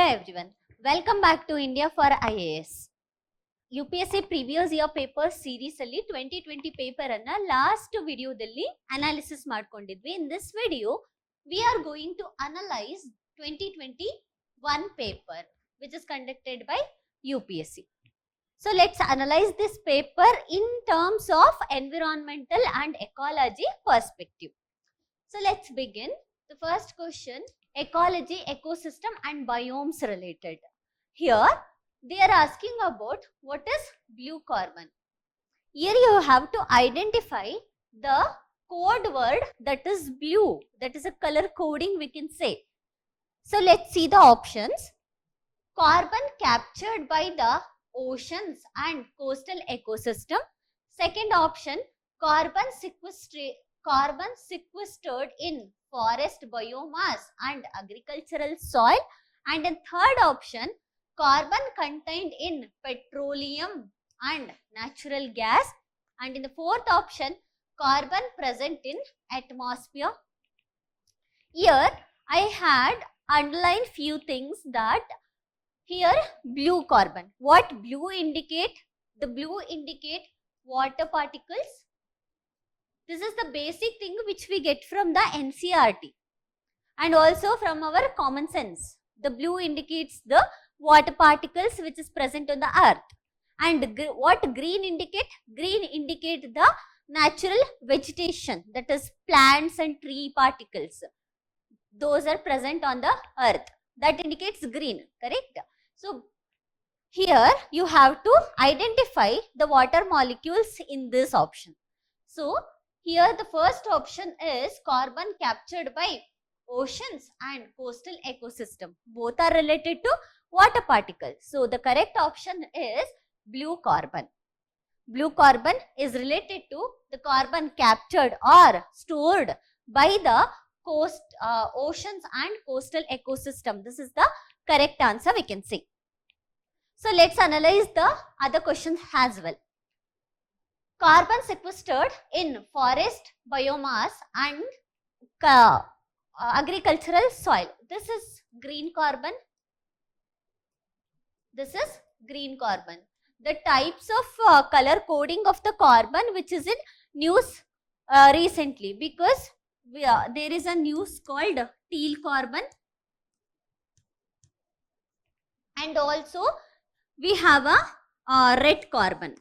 everyone, welcome back to India for IAS. UPSC previous year paper series ಅಲ್ಲಿ 2020 paper ಅನ್ನ last ವಿಡಿಯೋದಲ್ಲಿ analysis ಮಾಡ್ಕೊಂಡಿದ್ವಿ. In this video we are going to analyze 2021 paper which is conducted by UPSC. So let's analyze this paper in terms of environmental and ecology perspective. So let's begin. The first question, ecology, ecosystem and biomes related. Here they are asking about what is blue carbon. Here you have to identify the code word that is blue, that is a color coding we can say. So let's see the options. Carbon captured by the oceans and coastal ecosystem. Second option, carbon sequestered in forest biomass and agricultural soil. And in third option, carbon contained in petroleum and natural gas. And in the fourth option, carbon present in atmosphere. Here I had underlined few things that here blue carbon. What blue indicate? The blue indicate water particles. This is the basic thing which we get from the NCERT and also from our common sense. The blue indicates the water particles which is present on the earth. And what green indicate? Green indicate the natural vegetation, that is plants and tree particles. Those are present on the earth. That indicates green, correct? So here you have to identify the water molecules in this option. So here the first option is carbon captured by oceans and coastal ecosystem. Both are related to water particles. So the correct option is blue carbon. Blue carbon is related to the carbon captured or stored by the oceans and coastal ecosystem. This is the correct answer we can say. So let's analyze the other questions as well. Carbon sequestered in forest biomass and agricultural soil. This is green carbon. This is green carbon. The types of color coding of the carbon which is in news recently, because there is a news called teal carbon, and also we have a red carbon.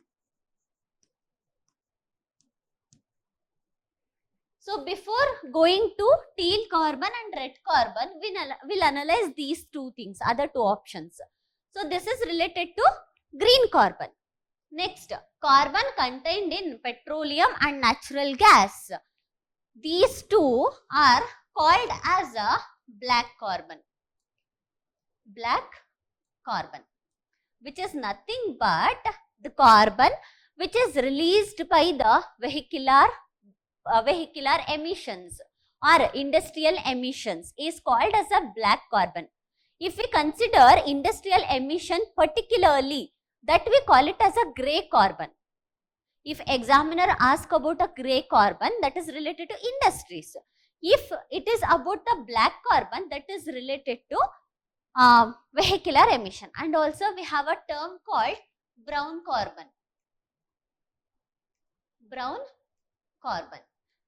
So before going to teal carbon and red carbon, we'll analyze these two things, other two options. So this is related to green carbon. Next, carbon contained in petroleum and natural gas. These two are called as a black carbon. Black carbon, which is nothing but the carbon which is released by the vehicular emissions or industrial emissions is called as a black carbon. If we consider industrial emission particularly, that we call it as a grey carbon. If examiner asks about a grey carbon, that is related to industries. If it is about the black carbon, that is related to vehicular emission. And also we have a term called brown carbon. Brown carbon.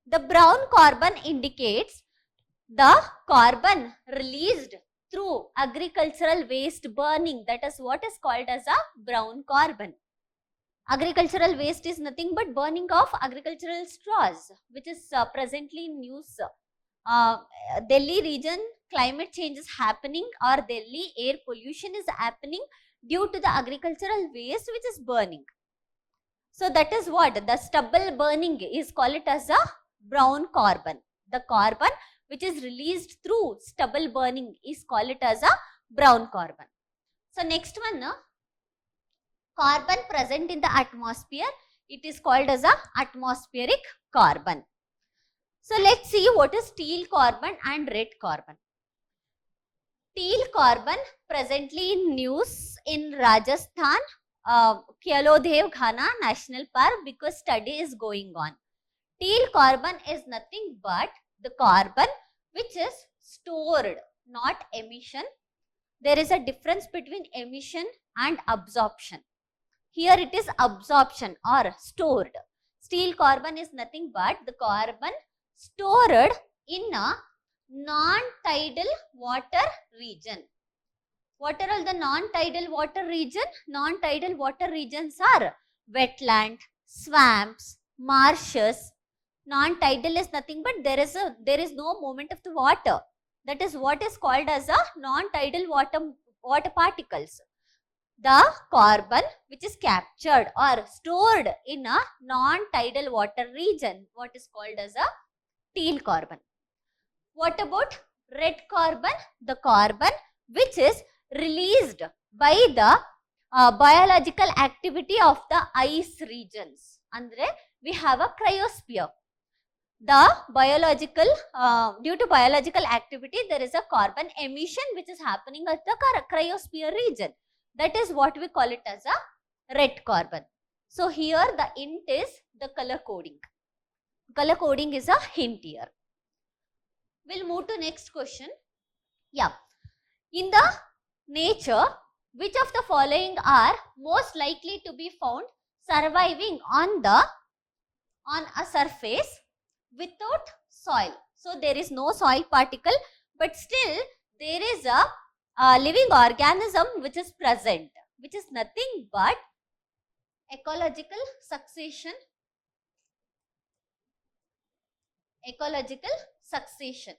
The brown carbon indicates the carbon released through agricultural waste burning. That is what is called as a brown carbon. Agricultural waste is nothing but burning of agricultural straws, which is presently in news. Delhi region climate change is happening, or Delhi air pollution is happening due to the agricultural waste which is burning. So that is what the stubble burning is called it as a brown carbon. The carbon which is released through stubble burning is called it as a brown carbon. So next one, carbon present in the atmosphere, it is called as a atmospheric carbon. So let's see what is teal carbon and red carbon. Teal carbon presently in news in Rajasthan, Keoladeo Ghana National Park, because study is going on. Teal carbon is nothing but the carbon which is stored, not emission, there is a difference between emission and absorption. Here it is absorption or stored. Steel carbon is nothing but the carbon stored in a non-tidal water region. What are all the non-tidal water region? Non-tidal water regions are wetland, swamps, marshes. Non-tidal is nothing but there is no movement of the water. That is what is called as a non-tidal water particles. The carbon which is captured or stored in a non-tidal water region, what is called as a steel carbon. What about red carbon? The carbon which is released by the biological activity of the ice regions. Andre, we have a cryosphere. The biological, due to biological activity, there is a carbon emission which is happening at the cryosphere region. That is what we call it as a red carbon. So here the hint is the color coding. Color coding is a hint here. We'll move to next question. Yeah. In the nature, which of the following are most likely to be found surviving on a surface without soil? So there is no soil particle, but still there is a living organism which is present, which is nothing but ecological succession. Ecological succession.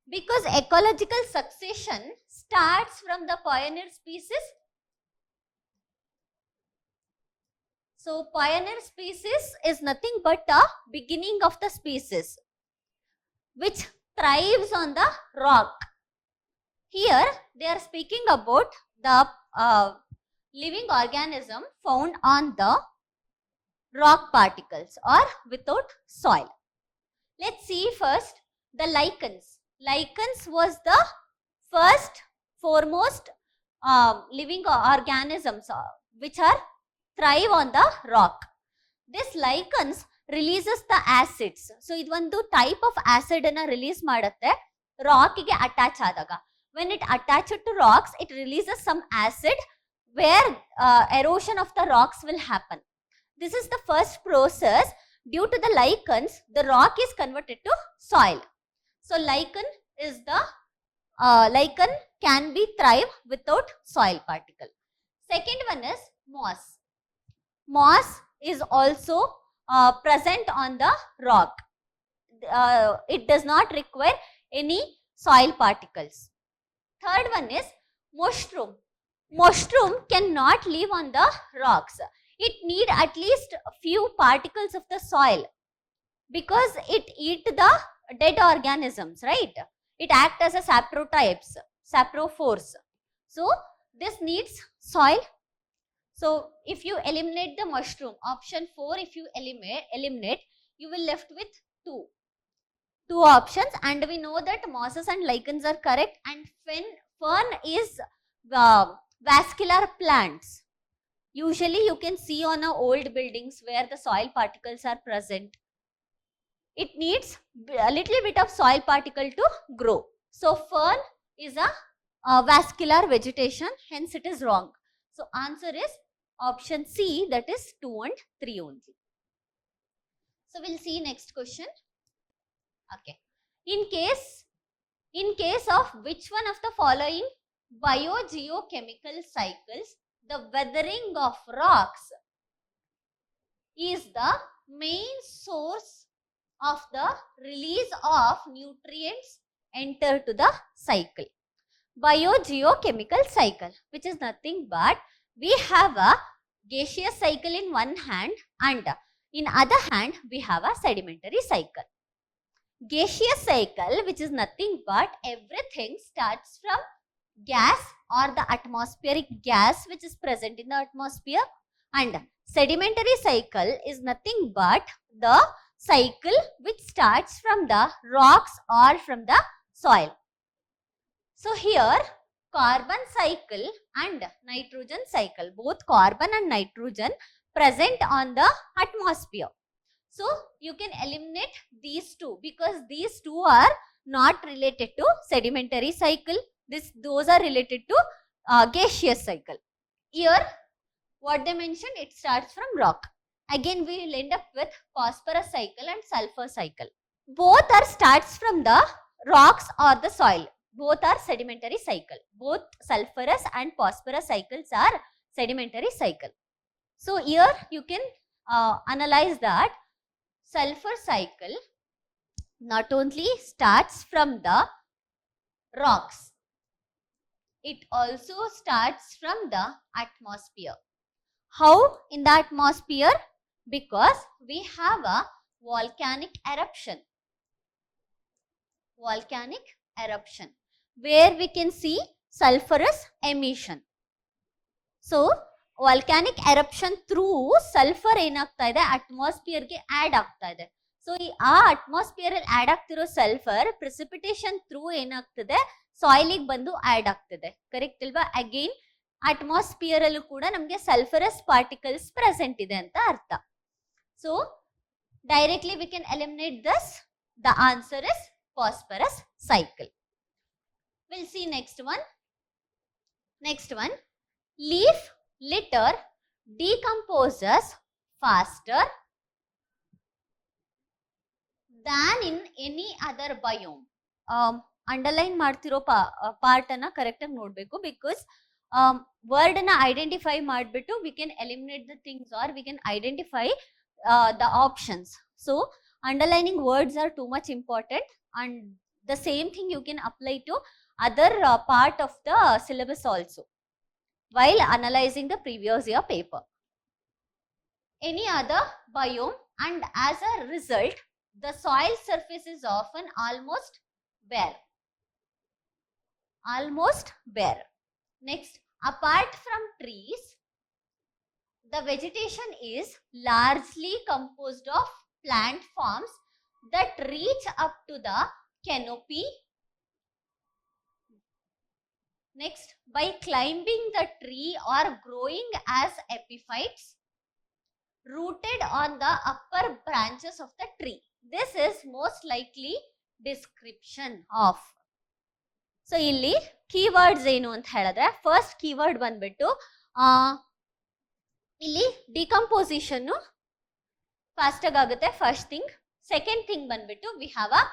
Because ecological succession starts from the pioneer species. So pioneer species is nothing but a beginning of the species which thrives on the rock. Here they are speaking about the living organism found on the rock particles or without soil. Let's see first the lichens. Lichens was the first foremost living organisms which are thrive on the rock. This lichens releases the acids. So ಇದು ಒಂದು type of acid ಅನ್ನ release ಮಾಡುತ್ತೆ rock ಗೆ attach ಆದಾಗ. When it attached to rocks, it releases some acid where erosion of the rocks will happen. This is the first process. Due to the lichens, the rock is converted to soil. So lichen is the lichen can be thrive without soil particle. Second one is moss. Moss is also present on the rock. It does not require any soil particles. Third one is mushroom. Mushroom cannot live on the rocks. It need at least a few particles of the soil because it eat the dead organisms, right? It acts as a saprotypes, saprophores. So this needs soil. So if you eliminate the mushroom, option 4, if you eliminate, you will left with two options, and we know that mosses and lichens are correct, and fern is vascular plants. Usually you can see on old buildings where the soil particles are present. It needs a little bit of soil particle to grow. So fern is a vascular vegetation, hence it is wrong. So answer is option C, that is 2 and 3 only. So we'll see next question. Okay. In case of which one of the following biogeochemical cycles the weathering of rocks is the main source of the release of nutrients enter to the cycle? Biogeochemical cycle, which is nothing but we have a gaseous cycle in one hand and in other hand we have a sedimentary cycle. Gaseous cycle, which is nothing but everything starts from gas or the atmospheric gas which is present in the atmosphere, and sedimentary cycle is nothing but the cycle which starts from the rocks or from the soil. So here carbon cycle and nitrogen cycle, both carbon and nitrogen present on the atmosphere. So you can eliminate these two because these two are not related to sedimentary cycle. Those are related to gaseous cycle. Here, what they mentioned, it starts from rock. Again, we will end up with phosphorus cycle and sulfur cycle. Both are starts from the rocks or the soil. Both are sedimentary cycle. Both sulfurous and phosphorus cycles are sedimentary cycle. So here you can analyze that sulfur cycle not only starts from the rocks, it also starts from the atmosphere. How in the atmosphere? Because we have a volcanic eruption. Volcanic eruption where we can see sulfurous emission. So volcanic eruption through sulfur ಏನಾಗ್ತಾ ಇದೆ atmosphere ಗೆ add ಆಗ್ತಾ ಇದೆ. So ಆ atmosphere ಅಲ್ಲಿ add ಆಗ್ತಿರೋ sulfur precipitation through ಏನಾಗ್ತದೆ soil ಗೆ ಬಂದು add ಆಗ್ತದೆ. ಕರೆಕ್ಟ್ ಅಲ್ವಾ? ಅಗೈನ್ atmosphere ಅಲ್ಲೂ ಕೂಡ ನಮಗೆ sulfurous particles present ಇದೆ ಅಂತ ಅರ್ಥ. So directly we can eliminate this. The answer is phosphorus cycle. We'll see next one. Next one, leaf litter decomposes faster than in any other biome. Underline ಮಾಡ್ತಿರೋ part ಅನ್ನ correct ಆಗಿ ನೋಡಬೇಕು. Because word ಅನ್ನ identify ಮಾಡಿಬಿಟ್ಟು we can eliminate the things or we can identify the options. So underlining words are too much important, and the same thing you can apply to other part of the syllabus also while analyzing the previous year paper. Any other biome, and as a result the soil surface is often almost bare. Almost bare. Next, apart from trees, the vegetation is largely composed of plant forms that reach up to the canopy. Next, by climbing the tree or growing as epiphytes rooted on the upper branches of the tree. This is most likely description of. So ಇಲ್ಲಿ keywords ಏನು ಅಂತ ಹೇಳಿದ್ರೆ, first keyword ಬಂದ್ಬಿಟ್ಟು ಇಲ್ಲಿ decomposition fast ಆಗುತ್ತೆ first thing. Second thing ಬಂದ್ಬಿಟ್ಟು we have a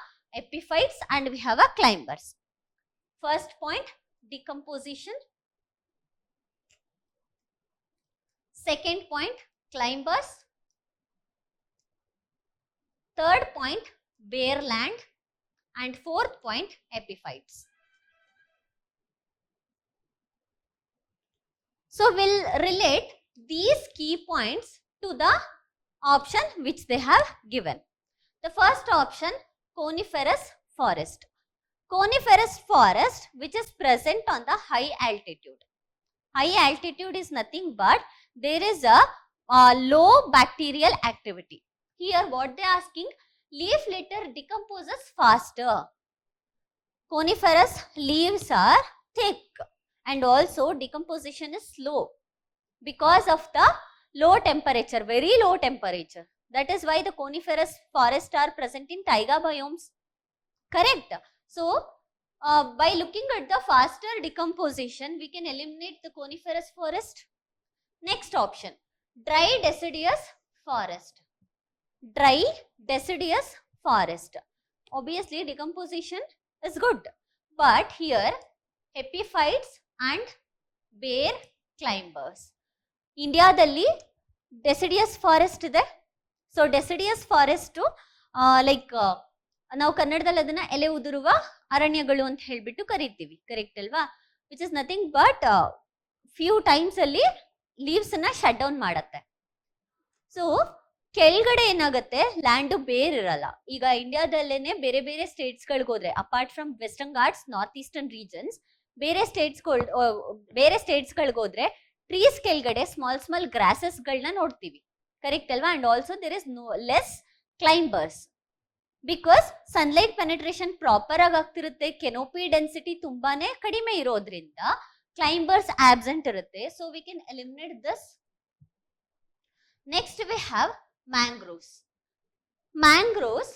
epiphytes and we have a climbers. First point decomposition, second point climbers, third point bare land, and fourth point epiphytes. So we'll relate these key points to the option which they have given. The first option, coniferous forest. Coniferous forest which is present on the high altitude. High altitude is nothing but there is a low bacterial activity. Here what they are asking, leaf litter decomposes faster. Coniferous leaves are thick and also decomposition is slow because of the low temperature, very low temperature. That is why the coniferous forests are present in taiga biomes. Correct? So, by looking at the faster decomposition, we can eliminate the coniferous forest. Next option, dry deciduous forest. Dry deciduous forest. Obviously, decomposition is good, but here epiphytes and bare climbers. ಇಂಡಿಯಾದಲ್ಲಿ deciduous forest ಇದೆ. So deciduous forest like ನಾವು ಕನ್ನಡದಲ್ಲಿ ಅದನ್ನ ಎಲೆ ಉದುರುವ ಅರಣ್ಯಗಳು ಅಂತ ಹೇಳ್ಬಿಟ್ಟು ಕರಿತೀವಿ. ಕರೆಕ್ಟ್ ಅಲ್ವಾ? Which is nothing but few times ಅಲ್ಲಿ ಲೀವ್ಸ್ ಅನ್ನ ಶಟ್ ಡೌನ್ ಮಾಡತ್ತೆ. ಸೊ ಕೆಳಗಡೆ ಏನಾಗುತ್ತೆ, ಲ್ಯಾಂಡ್ ಬೇರ್ ಇರಲ್ಲ. ಈಗ ಇಂಡಿಯಾದಲ್ಲೇನೆ ಬೇರೆ ಬೇರೆ ಸ್ಟೇಟ್ಸ್ ಗಳಿಗೆ ಹೋದ್ರೆ, apart from western Ghats, north eastern regions, ಬೇರೆ ಸ್ಟೇಟ್ಸ್ ಗಳಿಗೆ ಹೋದ್ರೆ ಟ್ರೀಸ್ ಕೆಳಗಡೆ ಸ್ಮಾಲ್ ಸ್ಮಾಲ್ ಗ್ರಾಸಸ್ ಗಳನ್ನ ನೋಡ್ತೀವಿ. ಕರೆಕ್ಟ್ ಅಲ್ವಾ? And also there is less climbers because sunlight penetration proper ಆಗಿ ಆಗ್ತಿರುತ್ತೆ. ಕೆನೋಪಿ ಡೆನ್ಸಿಟಿ ತುಂಬಾನೇ ಕಡಿಮೆ ಇರೋದ್ರಿಂದ ಕ್ಲೈಂಬರ್ಸ್ ಆಬ್ಸೆಂಟ್ ಇರುತ್ತೆ. So we can eliminate this. Next we have mangroves. Mangroves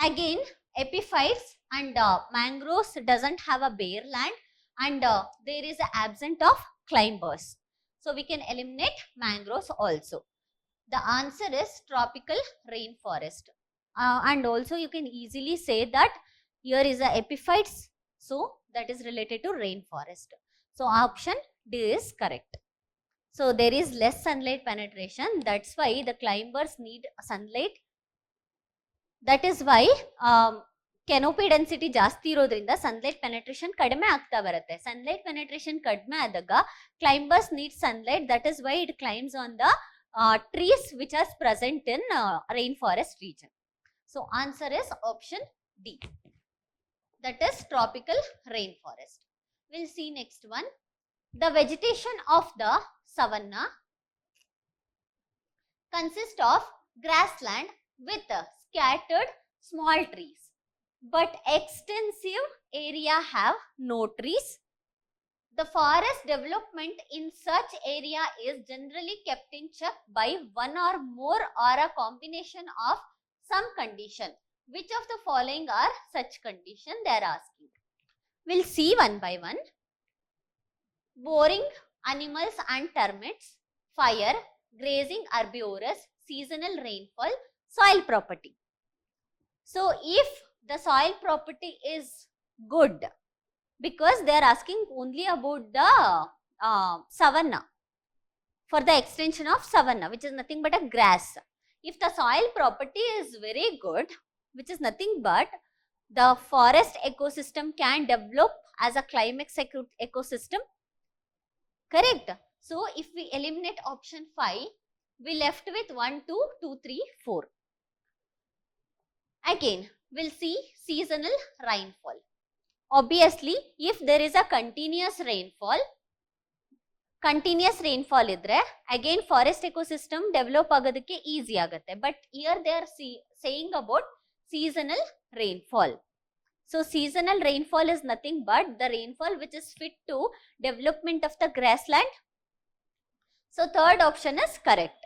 again epiphytes and mangroves doesn't have a bare land, and there is an absence of climbers. So we can eliminate mangroves also. The answer is tropical rainforest. And also you can easily say that here is a epiphytes, so that is related to rainforest. So option D is correct. So there is less sunlight penetration, that's why the climbers need sunlight. That is why canopy density ಜಾಸ್ತಿ ಇರೋದ್ರಿಂದ sunlight penetration ಕಡಿಮೆ ಆಗ್ತಾ ಬರುತ್ತೆ. Sunlight penetration ಕಡಿಮೆ ಆದಾಗ climbers need sunlight, that is why it climbs on the trees which are present in rainforest region. So answer is option D, that is tropical rainforest. We'll see next one. The vegetation of the savanna consists of grassland with scattered small trees, but extensive area have no trees. The forest development in such area is generally kept in check by one or more or a combination of some condition. Which of the following are such condition they are asking? We'll see one by one. Boring animals and termites, fire, grazing herbivorous, seasonal rainfall, soil property. So if the soil property is good, because they are asking only about the savanna, for the extension of savanna, which is nothing but a grass. If the soil property is very good, which is nothing but the forest ecosystem can develop as a climax ecosystem, correct? So if we eliminate option 5, we left with 1, 2, 2, 3, 4. Again, we'll see seasonal rainfall. Obviously, if there is a continuous rainfall idre, again forest ecosystem develop agodakke easy agutte. But here they are saying about seasonal rainfall. So seasonal rainfall is nothing but the rainfall which is fit to development of the grassland. So third option is correct.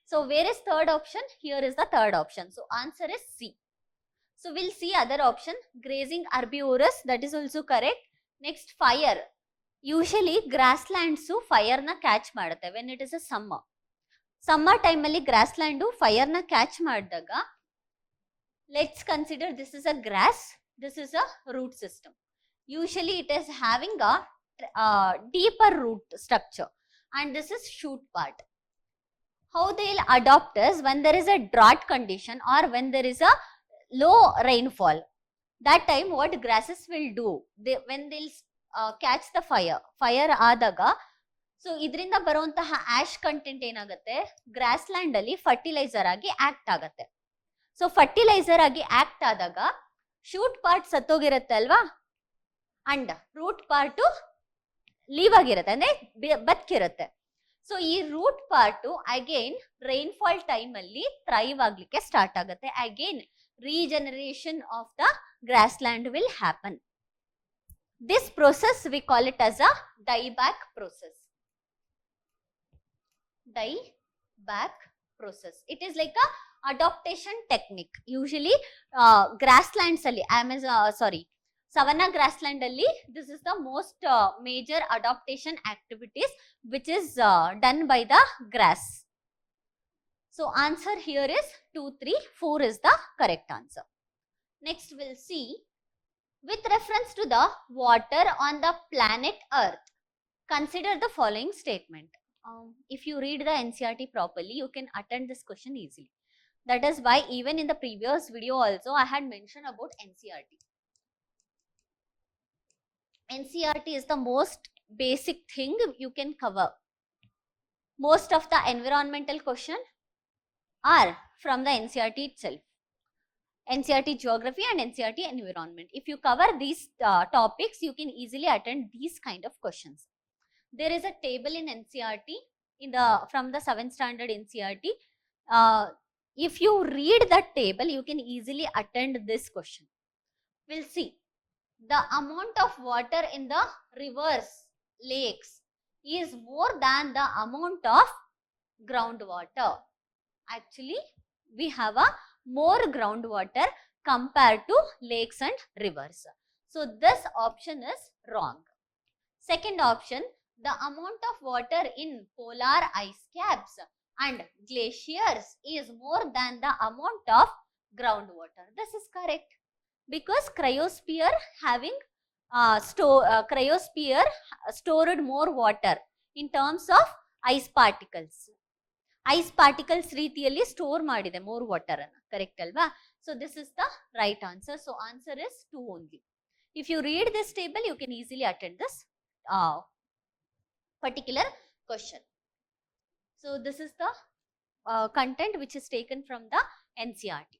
So where is third option? Here is the third option. So answer is C. So we'll see other option. Grazing herbivorous, that is also correct. Next, fire. Usually grasslands fire na catch ಮಾಡುತ್ತೆ when it is a summer. Summer time ಅಲ್ಲಿ grassland fire na catch ಮಾಡಿದಾಗ, let's consider this is a grass, this is a root system. Usually it is having a deeper root structure, and this is shoot part. How they'll adopt is when there is a drought condition or when there is a low rainfall. That time what grasses will do, when they'll catch the fire ಆದಾಗ, so ಇದರಿಂದ ಬರುವಂತಹ ash content ಏನಾಗುತ್ತೆ, grassland ಅಲ್ಲಿ fertiliser ಆಗಿ act ಆಗತ್ತೆ. So fertiliser ಆಗಿ act ಆದಾಗ shoot part ಸತ್ತೋಗಿರುತ್ತೆ ಅಲ್ವಾ, ಅಂಡ್ ರೂಟ್ ಪಾರ್ಟ್ ಲೀವ್ ಆಗಿರುತ್ತೆ, ಅಂದ್ರೆ ಬದುಕಿರುತ್ತೆ. ಸೊ ಈ root part again rainfall time ಅಲ್ಲಿ ಥ್ರೈವ್ ಆಗ್ಲಿಕ್ಕೆ ಸ್ಟಾರ್ಟ್ ಆಗುತ್ತೆ. Again regeneration of the grassland will happen. This process we call it as a dieback process. Dieback process. It is like a adaptation technique. Usually grasslands alli, savanna grassland alli, this is the most major adaptation activities which is done by the grass. So answer here is 2, 3, 4 is the correct answer. Next we'll see, with reference to the water on the planet Earth, consider the following statement. If you read the NCERT properly, you can attend this question easily. That is why even in the previous video also I had mentioned about NCERT. NCERT is the most basic thing you can cover. Most of the environmental question are from the NCERT itself. NCERT geography and NCERT environment. If you cover these topics, you can easily attend these kind of questions. There is a table in NCERT from the 7th standard NCERT. If you read that table, you can easily attend this question. We'll see. The amount of water in the rivers, lakes is more than the amount of groundwater. Actually, we have a more groundwater compared to lakes and rivers. So this option is wrong. Second option, the amount of water in polar ice caps and glaciers is more than the amount of groundwater. This is correct because cryosphere having cryosphere stored more water in terms of ice particles. Ice particles ರೀತಿಯಲ್ಲಿ store ಮಾಡಿದೆ more water ಅನ್ನು, correct ಅಲ್ವಾ? So this is the right answer. So answer is 2 only. If you read this table, you can easily attend this particular question. So this is the content which is taken from the NCERT.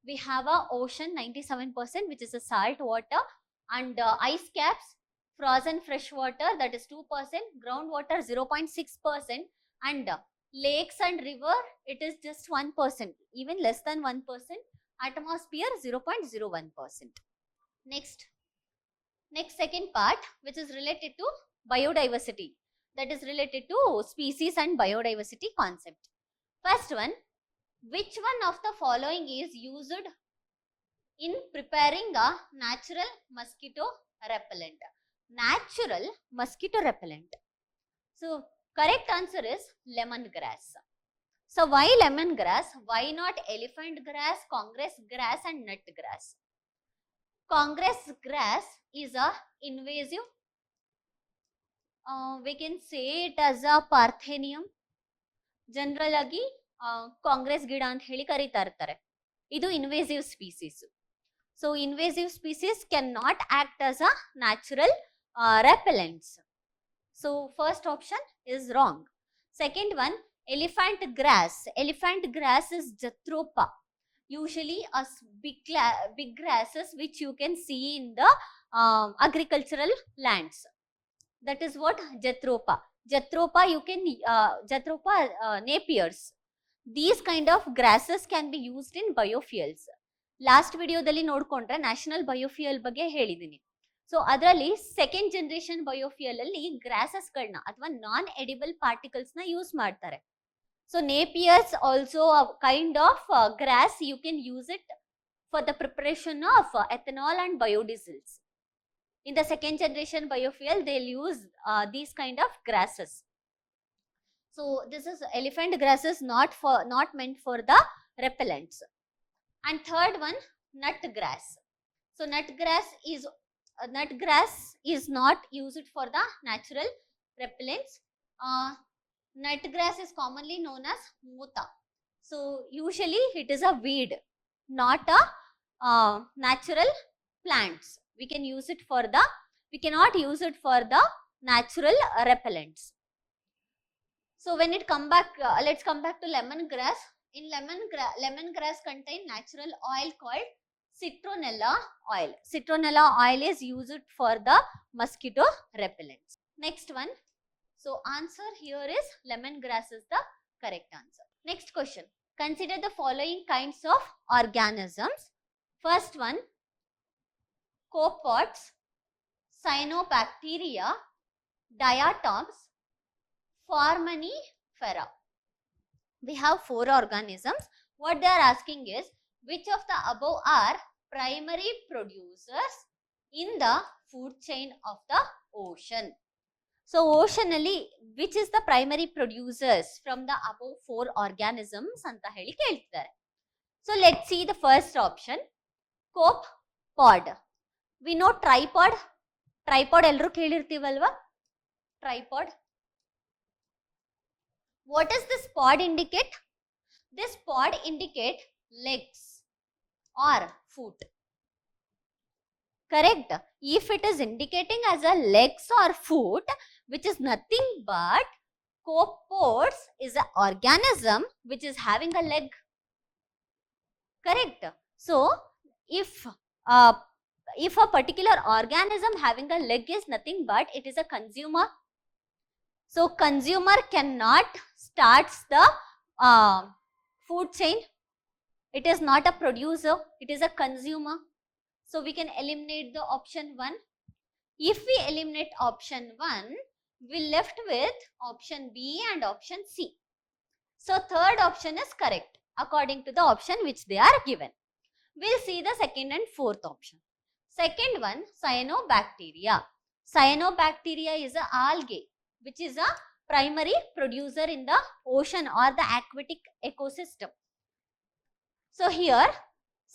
We have a ocean 97%, which is a salt water, and ice caps, frozen fresh water, that is 2%, groundwater 0.6%, and lakes and river, it is just 1%, even less than 1%, atmosphere 0.01%. Next second part, which is related to biodiversity, that is related to species and biodiversity concept. First one, which one of the following is used in preparing a natural mosquito repellent? Natural mosquito repellent. So correct answer is lemongrass. So why lemongrass? Why not elephant grass, congress grass and nut grass? Congress grass is a invasive, we can say it as a parthenium. General ಆಗಿ ಕಾಂಗ್ರೆಸ್ ಗಿಡ ಅಂತ ಹೇಳಿ ಕರೀತಾ ಇರ್ತಾರೆ. ಇದು invasive species. So invasive species can not act as a natural repellents. So first option is wrong. Second one, elephant grass. Elephant grass is Jatropha. Usually big grasses which you can see in the agricultural lands. That is what Jatropha. Jatropha you can Jatropha napiers. These kind of grasses can be used in biofuels. Last video dalli nodkondre national biofuel ಬಗ್ಗೆ ಹೇಳಿದೀನಿ. So ಅದರಲ್ಲಿ second generation biofuel ಅಲ್ಲಿ grasses ಗಳನ್ನ ಅಥವಾ non edible particles ನ use ಮಾಡ್ತಾರೆ. So Napiers also kind of grass, you can use it for the preparation of ethanol and biodiesels. In the second generation biofuel, they'll use these kind of grasses. So this is elephant grasses, not meant for the repellents. And third one, nut grass. So nut grass is not used for the natural repellents. Nut grass is commonly known as muta. So usually it is a weed, not a natural plants. We cannot use it for the natural repellents. So when it come back, let's come back to lemongrass. In lemongrass contain natural oil called citronella oil. Citronella oil is used for the mosquito repellents. Next one. So answer here is lemongrass is the correct answer. Next question. Consider the following kinds of organisms. First one, copepods, cyanobacteria, diatoms, foraminifera. We have 4 organisms. What they are asking is, which of the above are primary producers in the food chain of the ocean? So ocean alli which is the primary producers from the above 4 organisms anta heli keltidare. So let's see the first option, copepod. We know tripod ellaru kelirtivalva, tripod. What does this pod indicate? This pod indicate legs or foot. Correct. If it is indicating as a legs or foot, which is nothing but copepods is an organism which is having a leg. Correct. So if a particular organism having a leg is nothing but it is a consumer. So consumer cannot start the food chain. It is not a producer, it is a consumer. So we can eliminate the option 1. If we eliminate option 1, we left with option B and option C. So third option is correct according to the option which they are given. We'll see the second and fourth option. Second one, cyanobacteria. Cyanobacteria is a algae which is a primary producer in the ocean or the aquatic ecosystem. So here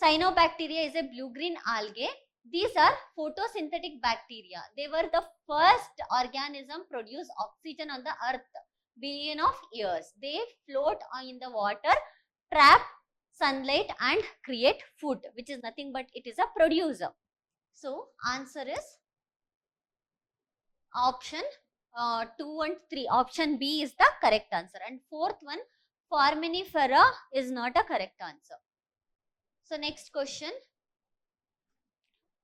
cyanobacteria is a blue-green algae. These are photosynthetic bacteria. They were the first organism produce oxygen on the earth billion of years. They float in the water, trap sunlight and create food, which is nothing but it is a producer. So answer is option 2 and 3. Option B is the correct answer. And fourth one, Foraminifera is not a correct answer. So next question.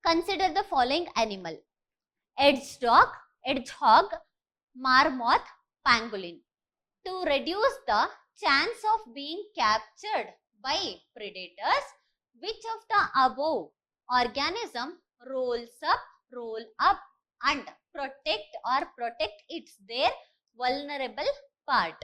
Consider the following animal: hedgehog, marmot, pangolin. To reduce the chance of being captured by predators, which of the above organism roll up and protect their vulnerable part?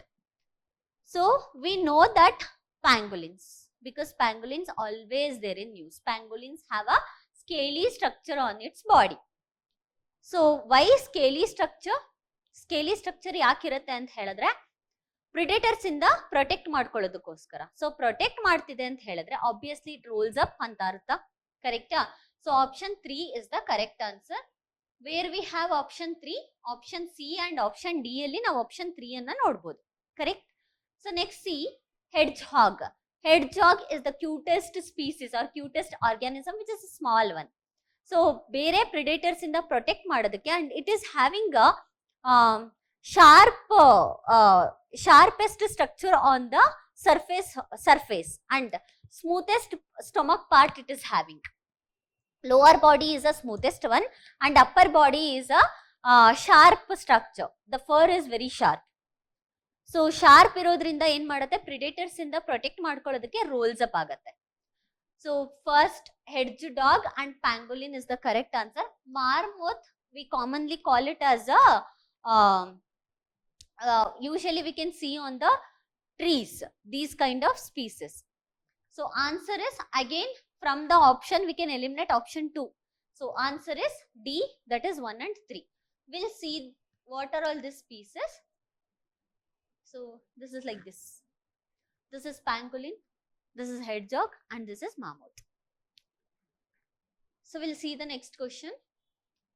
So we know that pangolins, because pangolins always there in news. Pangolins have a scaly structure on its body. So why scaly structure? Scaly structure ಯಾಕಿರುತ್ತೆ ಅಂತ ಹೇಳಿದ್ರೆ predators ಇಂದ protect ಮಾಡ್ಕೊಳ್ಳೋದಕ್ಕೋಸ್ಕರ. So protect ಮಾಡ್ತಿದೆ ಅಂತ ಹೇಳಿದ್ರೆ obviously it rolls up ಅಂತ ಅರ್ಥ. ಕರೆಕ್ಟಾ? So option 3 is the correct answer. Where we have option 3, option C and option D ಅಲ್ಲಿ ನಾವು ಆಪ್ಷನ್ 3 ಅನ್ನ ನೋಡಬಹುದು. Correct? So next C, hedgehog. Hedgehog is the cutest species or cutest organism which is a small one. So ಬೇರೆ predators ಇಂದ protect ಮಾಡೋದಕ್ಕೆ, and it is having a sharpest structure on the surface and smoothest stomach part it is having. Lower body is the smoothest one and upper body is a sharp structure. The fur is very sharp. So sharp ಇರೋದ್ರಿಂದ ಏನ್ ಮಾಡುತ್ತೆ, predators ಇಂದ protect ಮಾಡ್ಕೊಳ್ಳೋದಕ್ಕೆ rolls up ಆಗುತ್ತೆ. So first hedgehog and pangolin is the correct answer. Marmot we commonly call it as usually we can see on the trees these kind of species. So answer is again from the option we can eliminate option 2. So answer is D, that is 1 and 3. We'll see what are all these species. So this is like this. This is pangolin, this is hedgehog and this is marmot. So we'll see the next question.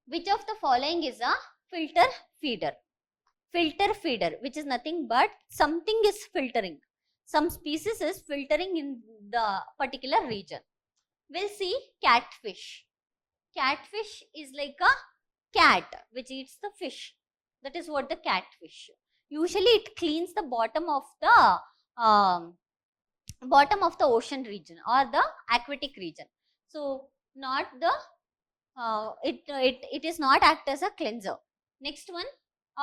Which of the following is a filter feeder? Filter feeder, which is nothing but something is filtering. Some species is filtering in the particular region. We'll see catfish. Catfish is like a cat which eats the fish. That is what the catfish. Usually it cleans the bottom of the ocean region or the aquatic region. So not the it is not act as a cleanser. Next one,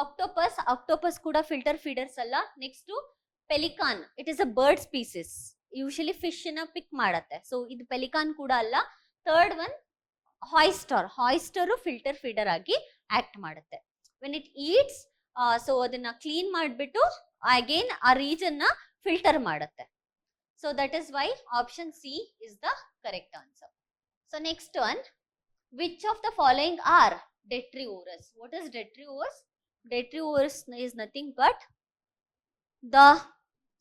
octopus kuda filter feeders alla. Next to pelican, it is a bird species, usually fish na pick ಮಾಡುತ್ತೆ. So ಇದು pelican kuda alla. Third one, oyster filter feeder ಆಗಿ act ಮಾಡುತ್ತೆ. When it eats, so ಅದನ್ನ clean ಮಾಡಿಬಿಟ್ಟು again ಆ region ನ filter ಮಾಡುತ್ತೆ. So that is why option C is the correct answer. So next one, which of the following are detrivorous? What is detrivorous? Detrivorous is nothing but the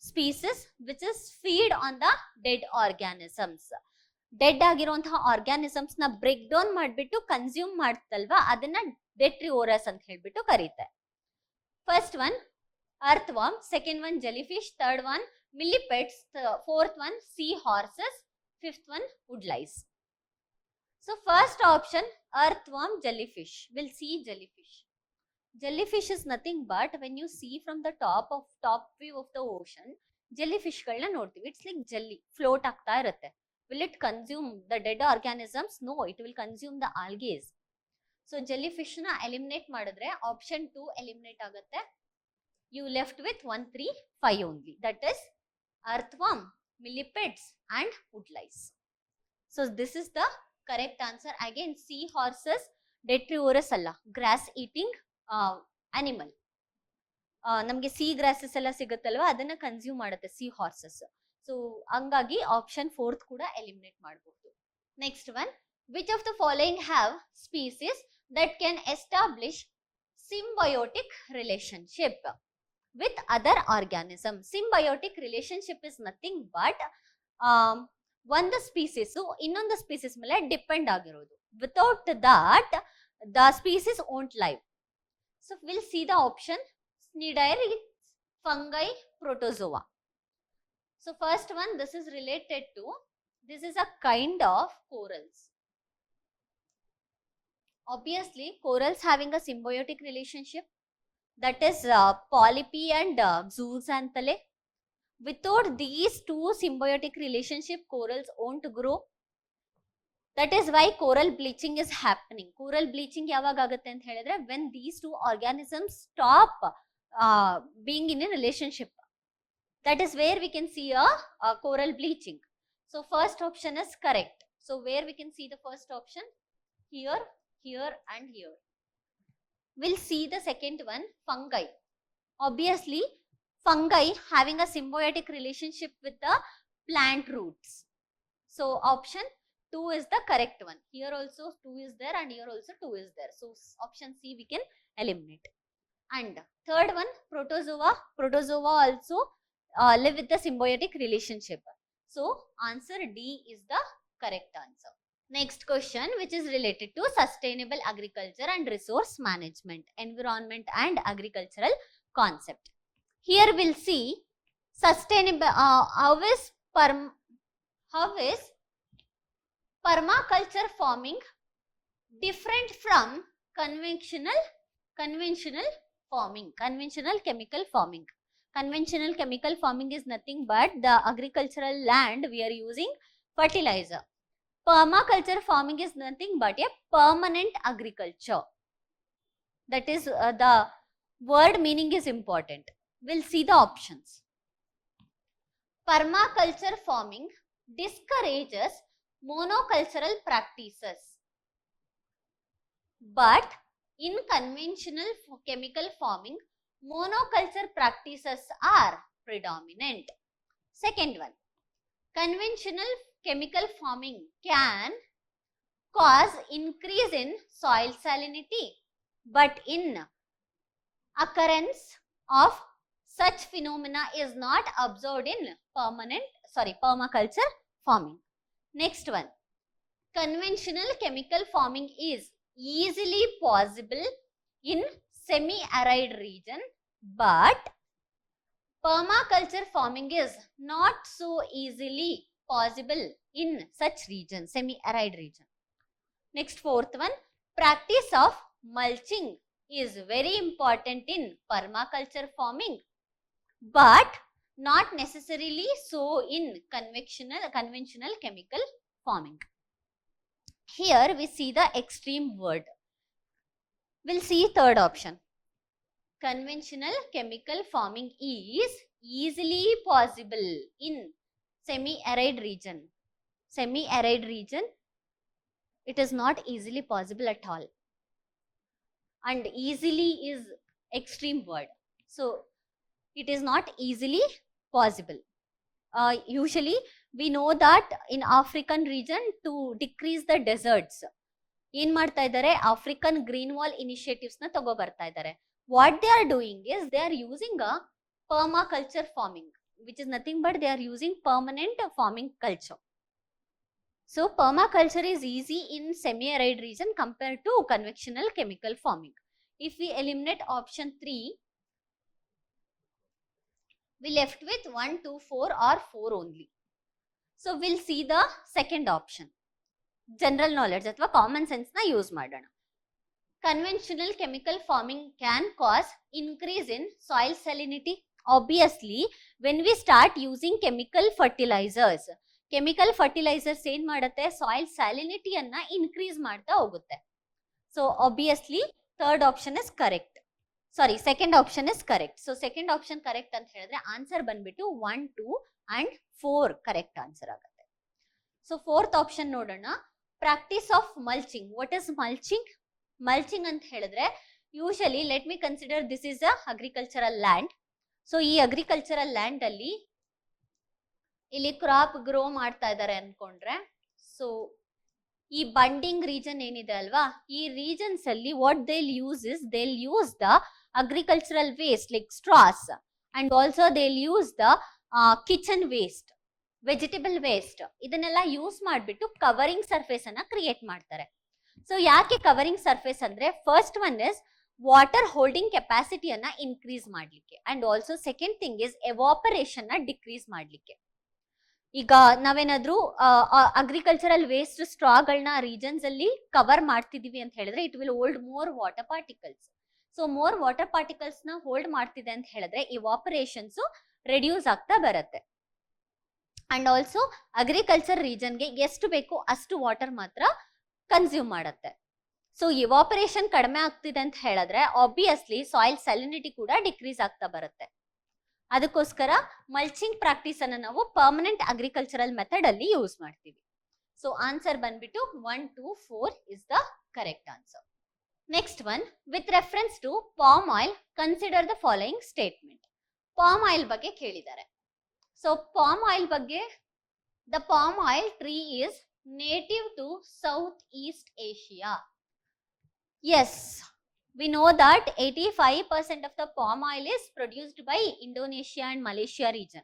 species which is feed on the dead organisms. Dead ಆಗಿರುವಂತಹ organisms ನ break down ಮಾಡಿಬಿಟ್ಟು consume ಮಾಡ್ತಲ್ವಾ, ಅದನ್ನ ಡೆಟ್ರಿವೋರಸ್ ಅಂತ ಹೇಳ್ಬಿಟ್ಟು ಕರೀತಾರೆ. First one, earthworm. Second one, jellyfish. Third one, millipedes. Fourth one, seahorses. Fifth one, woodlice. So first option, earthworm, jellyfish. We'll see jellyfish. Jellyfish is nothing but when you see from the top view of the ocean, jellyfish galna nodtivi. It's like jelly, float ಆಗ್ತಾ ಇರುತ್ತೆ. Will it consume the dead organisms? No, it will consume the algae. So jellyfish ನ eliminate ಮಾಡಿದ್ರೆ option 2 eliminate ಆಗುತ್ತೆ. You left with 1, 3, 5 only. That is earthworm, millipedes and woodlice. So this is the correct answer. Again sea horses detritivorous ಅಲ್ಲ, grass eating animal. ನಮಗೆ sea grasses ಎಲ್ಲ ಸಿಗುತ್ತಲ್ವಾ, ಅದನ್ನ consume ಮಾಡುತ್ತೆ sea horses. So ಹಂಗಾಗಿ option 4th ಕೂಡ eliminate ಮಾಡಬಹುದು. Next one, which of the following have species that can establish symbiotic relationship with other organism? Symbiotic relationship is nothing but ಒಂದು species ಇನ್ನೊಂದು species ಮೇಲೆ ಡಿಪೆಂಡ್ ಆಗಿರೋದು. Without that the species won't live. So we'll see the option Cnidaria, fungi, protozoa. So first one, this is related to, this is a kind of corals. Obviously corals having a symbiotic relationship, that is polypi and zooxanthellae. Without these two symbiotic relationship, corals won't grow. That is why coral bleaching is happening. Coral bleaching ಯಾವಾಗ ಆಗುತ್ತೆ ಅಂತ ಹೇಳಿದ್ರೆ when these two organisms stop being in a relationship. That is where we can see a coral bleaching. So first option is correct. So where we can see the first option? Here, here and here. We'll see the second one, fungi. Obviously fungi having a symbiotic relationship with the plant roots. So option 2 is the correct one. Here also 2 is there and here also 2 is there. So option C we can eliminate. And third one, protozoa. Protozoa also live with the symbiotic relationship. So answer D is the correct answer. Next question, which is related to sustainable agriculture and resource management, environment and agricultural concept. Here we'll see sustainable, how is permaculture farming different from conventional farming, conventional chemical farming. Conventional chemical farming is nothing but the agricultural land we are using fertilizer. Permaculture farming is nothing but a permanent agriculture. That is the word meaning is important. We'll see the options. Permaculture farming discourages monocultural practices, but in conventional chemical farming, monoculture practices are predominant. Second one, conventional chemical farming can cause increase in soil salinity, but in occurrence of such phenomena is not observed in permaculture farming. Next one, conventional chemical farming is easily possible in semi-arid region, but permaculture farming is not so easily possible in such region, semi-arid region. Next, fourth one, practice of mulching is very important in permaculture farming, but not necessarily so in conventional chemical farming. Here we see the extreme word. We'll see third option. Conventional chemical farming is easily possible in semi-arid region. Semi-arid region, it is not easily possible at all. And easily is extreme word. So it is not easily possible. Usually we know that in African region to decrease the deserts, ಏನ್ ಮಾಡ್ತಾ ಇದ್ದಾರೆ, African green wall initiatives ನ ತಗೋ ಬರ್ತಾ ಇದ್ದಾರೆ. What they are doing is they are using a permaculture farming, which is nothing but they are using permanent farming culture. So permaculture is easy in semi-arid region compared to conventional chemical farming. If we eliminate option 3, we left with 1, 2, 4 or 4 only. So we'll see the second option. General knowledge ಅಥವಾ common sense ನ use ಮಾಡೋಣ. Conventional chemical farming can cause increase in soil salinity. Obviously, when we start using chemical fertilizers ಏನ್ ಮಾಡುತ್ತೆ, soil salinity ಅನ್ನ increase ಮಾಡ್ತಾ ಹೋಗುತ್ತೆ. So obviously third option is correct. Sorry, second option is correct. So second option correct ಅಂತ ಹೇಳಿದ್ರೆ answer ಬಂದ್ಬಿಟ್ಟು 1, 2 and 4 correct answer ಆಗುತ್ತೆ. So fourth option ನೋಡೋಣ. Practice of mulching. What is mulching? Mulching ಅಂತ ಹೇಳಿದ್ರೆ usually let me consider this is a agricultural land. So ಈ agricultural land ಅಲ್ಲಿ ಇಲ್ಲಿ ಕ್ರಾಪ್ ಗ್ರೋ ಮಾಡ್ತಾ ಇದ್ದಾರೆ ಅನ್ಕೊಂಡ್ರೆ, ಸೊ ಈ ಬಂಡಿಂಗ್ ರೀಜನ್ ಏನಿದೆ ಅಲ್ವಾ, ಈ ರೀಜನ್ಸ್ ಅಲ್ಲಿ what they'll use is they'll use the agricultural waste like straws and also they'll use the kitchen waste, vegetable waste, ಇದನ್ನೆಲ್ಲ ಯೂಸ್ ಮಾಡಿಬಿಟ್ಟು ಕವರಿಂಗ್ ಸರ್ಫೇಸ್ ಅನ್ನ ಕ್ರಿಯೇಟ್ ಮಾಡ್ತಾರೆ. ಸೊ ಯಾಕೆ ಕವರಿಂಗ್ ಸರ್ಫೇಸ್ ಅಂದ್ರೆ, first one is water holding ಕೆಪಾಸಿಟಿಯನ್ನ increase ಮಾಡ್ಲಿಕ್ಕೆ and also second thing is evaporation ನ decrease ಮಾಡ್ಲಿಕ್ಕೆ. ಈಗ ನಾವೇನಾದ್ರೂ ಅಗ್ರಿಕಲ್ಚರಲ್ ವೇಸ್ಟ್ ಸ್ಟ್ರಾಗಳನ್ನ ರೀಜನ್ಸ್ ಅಲ್ಲಿ ಕವರ್ ಮಾಡ್ತಿದೀವಿ ಅಂತ ಹೇಳಿದ್ರೆ it will hold more water particles. So more water particles ನ ಹೋಲ್ಡ್ ಮಾಡ್ತಿದೆ ಅಂತ ಹೇಳಿದ್ರೆ ಇವಾಪರೇಷನ್ಸ್ ರೆಡ್ಯೂಸ್ ಆಗ್ತಾ ಬರುತ್ತೆ. ಅಂಡ್ ಆಲ್ಸೋ ಅಗ್ರಿಕಲ್ಚರ್ ರೀಜನ್ಗೆ ಎಷ್ಟು ಬೇಕು ಅಷ್ಟು ವಾಟರ್ ಮಾತ್ರ ಕನ್ಸ್ಯೂಮ್ ಮಾಡುತ್ತೆ. ಸೊ ಇವಾಪರೇಷನ್ ಕಡಿಮೆ ಆಗ್ತಿದೆ ಅಂತ ಹೇಳಿದ್ರೆ ಆಬ್ವಿಯಸ್ಲಿ ಸಾಯಿಲ್ ಸಲಿನಿಟಿ ಕೂಡ ಡಿಕ್ರೀಸ್ ಆಗ್ತಾ ಬರುತ್ತೆ. ಅದಕ್ಕೋಸ್ಕರ ಮಲ್ಚಿಂಗ್ ಪ್ರಾಕ್ಟೀಸ್ ಅನ್ನ ನಾವು ಪರ್ಮನೆಂಟ್ ಅಗ್ರಿಕಲ್ಚರಲ್ ಮೆಥಡ್ ಅಲ್ಲಿ ಯೂಸ್ ಮಾಡ್ತೀವಿ. ಸೊ ಆನ್ಸರ್ ಬಂದ್ಬಿಟ್ಟು 1, 2, 4 is the correct answer. Next one, with reference to palm oil consider the following statement. Palm oil ಬಗ್ಗೆ ಕೇಳಿದ್ದಾರೆ. ಸೊ ಪಾಮ್ ಆಯಿಲ್ ಬಗ್ಗೆ, the palm oil tree is native to south East Asia. Yes, we know that 85% of the palm oil is produced by Indonesia and Malaysia region,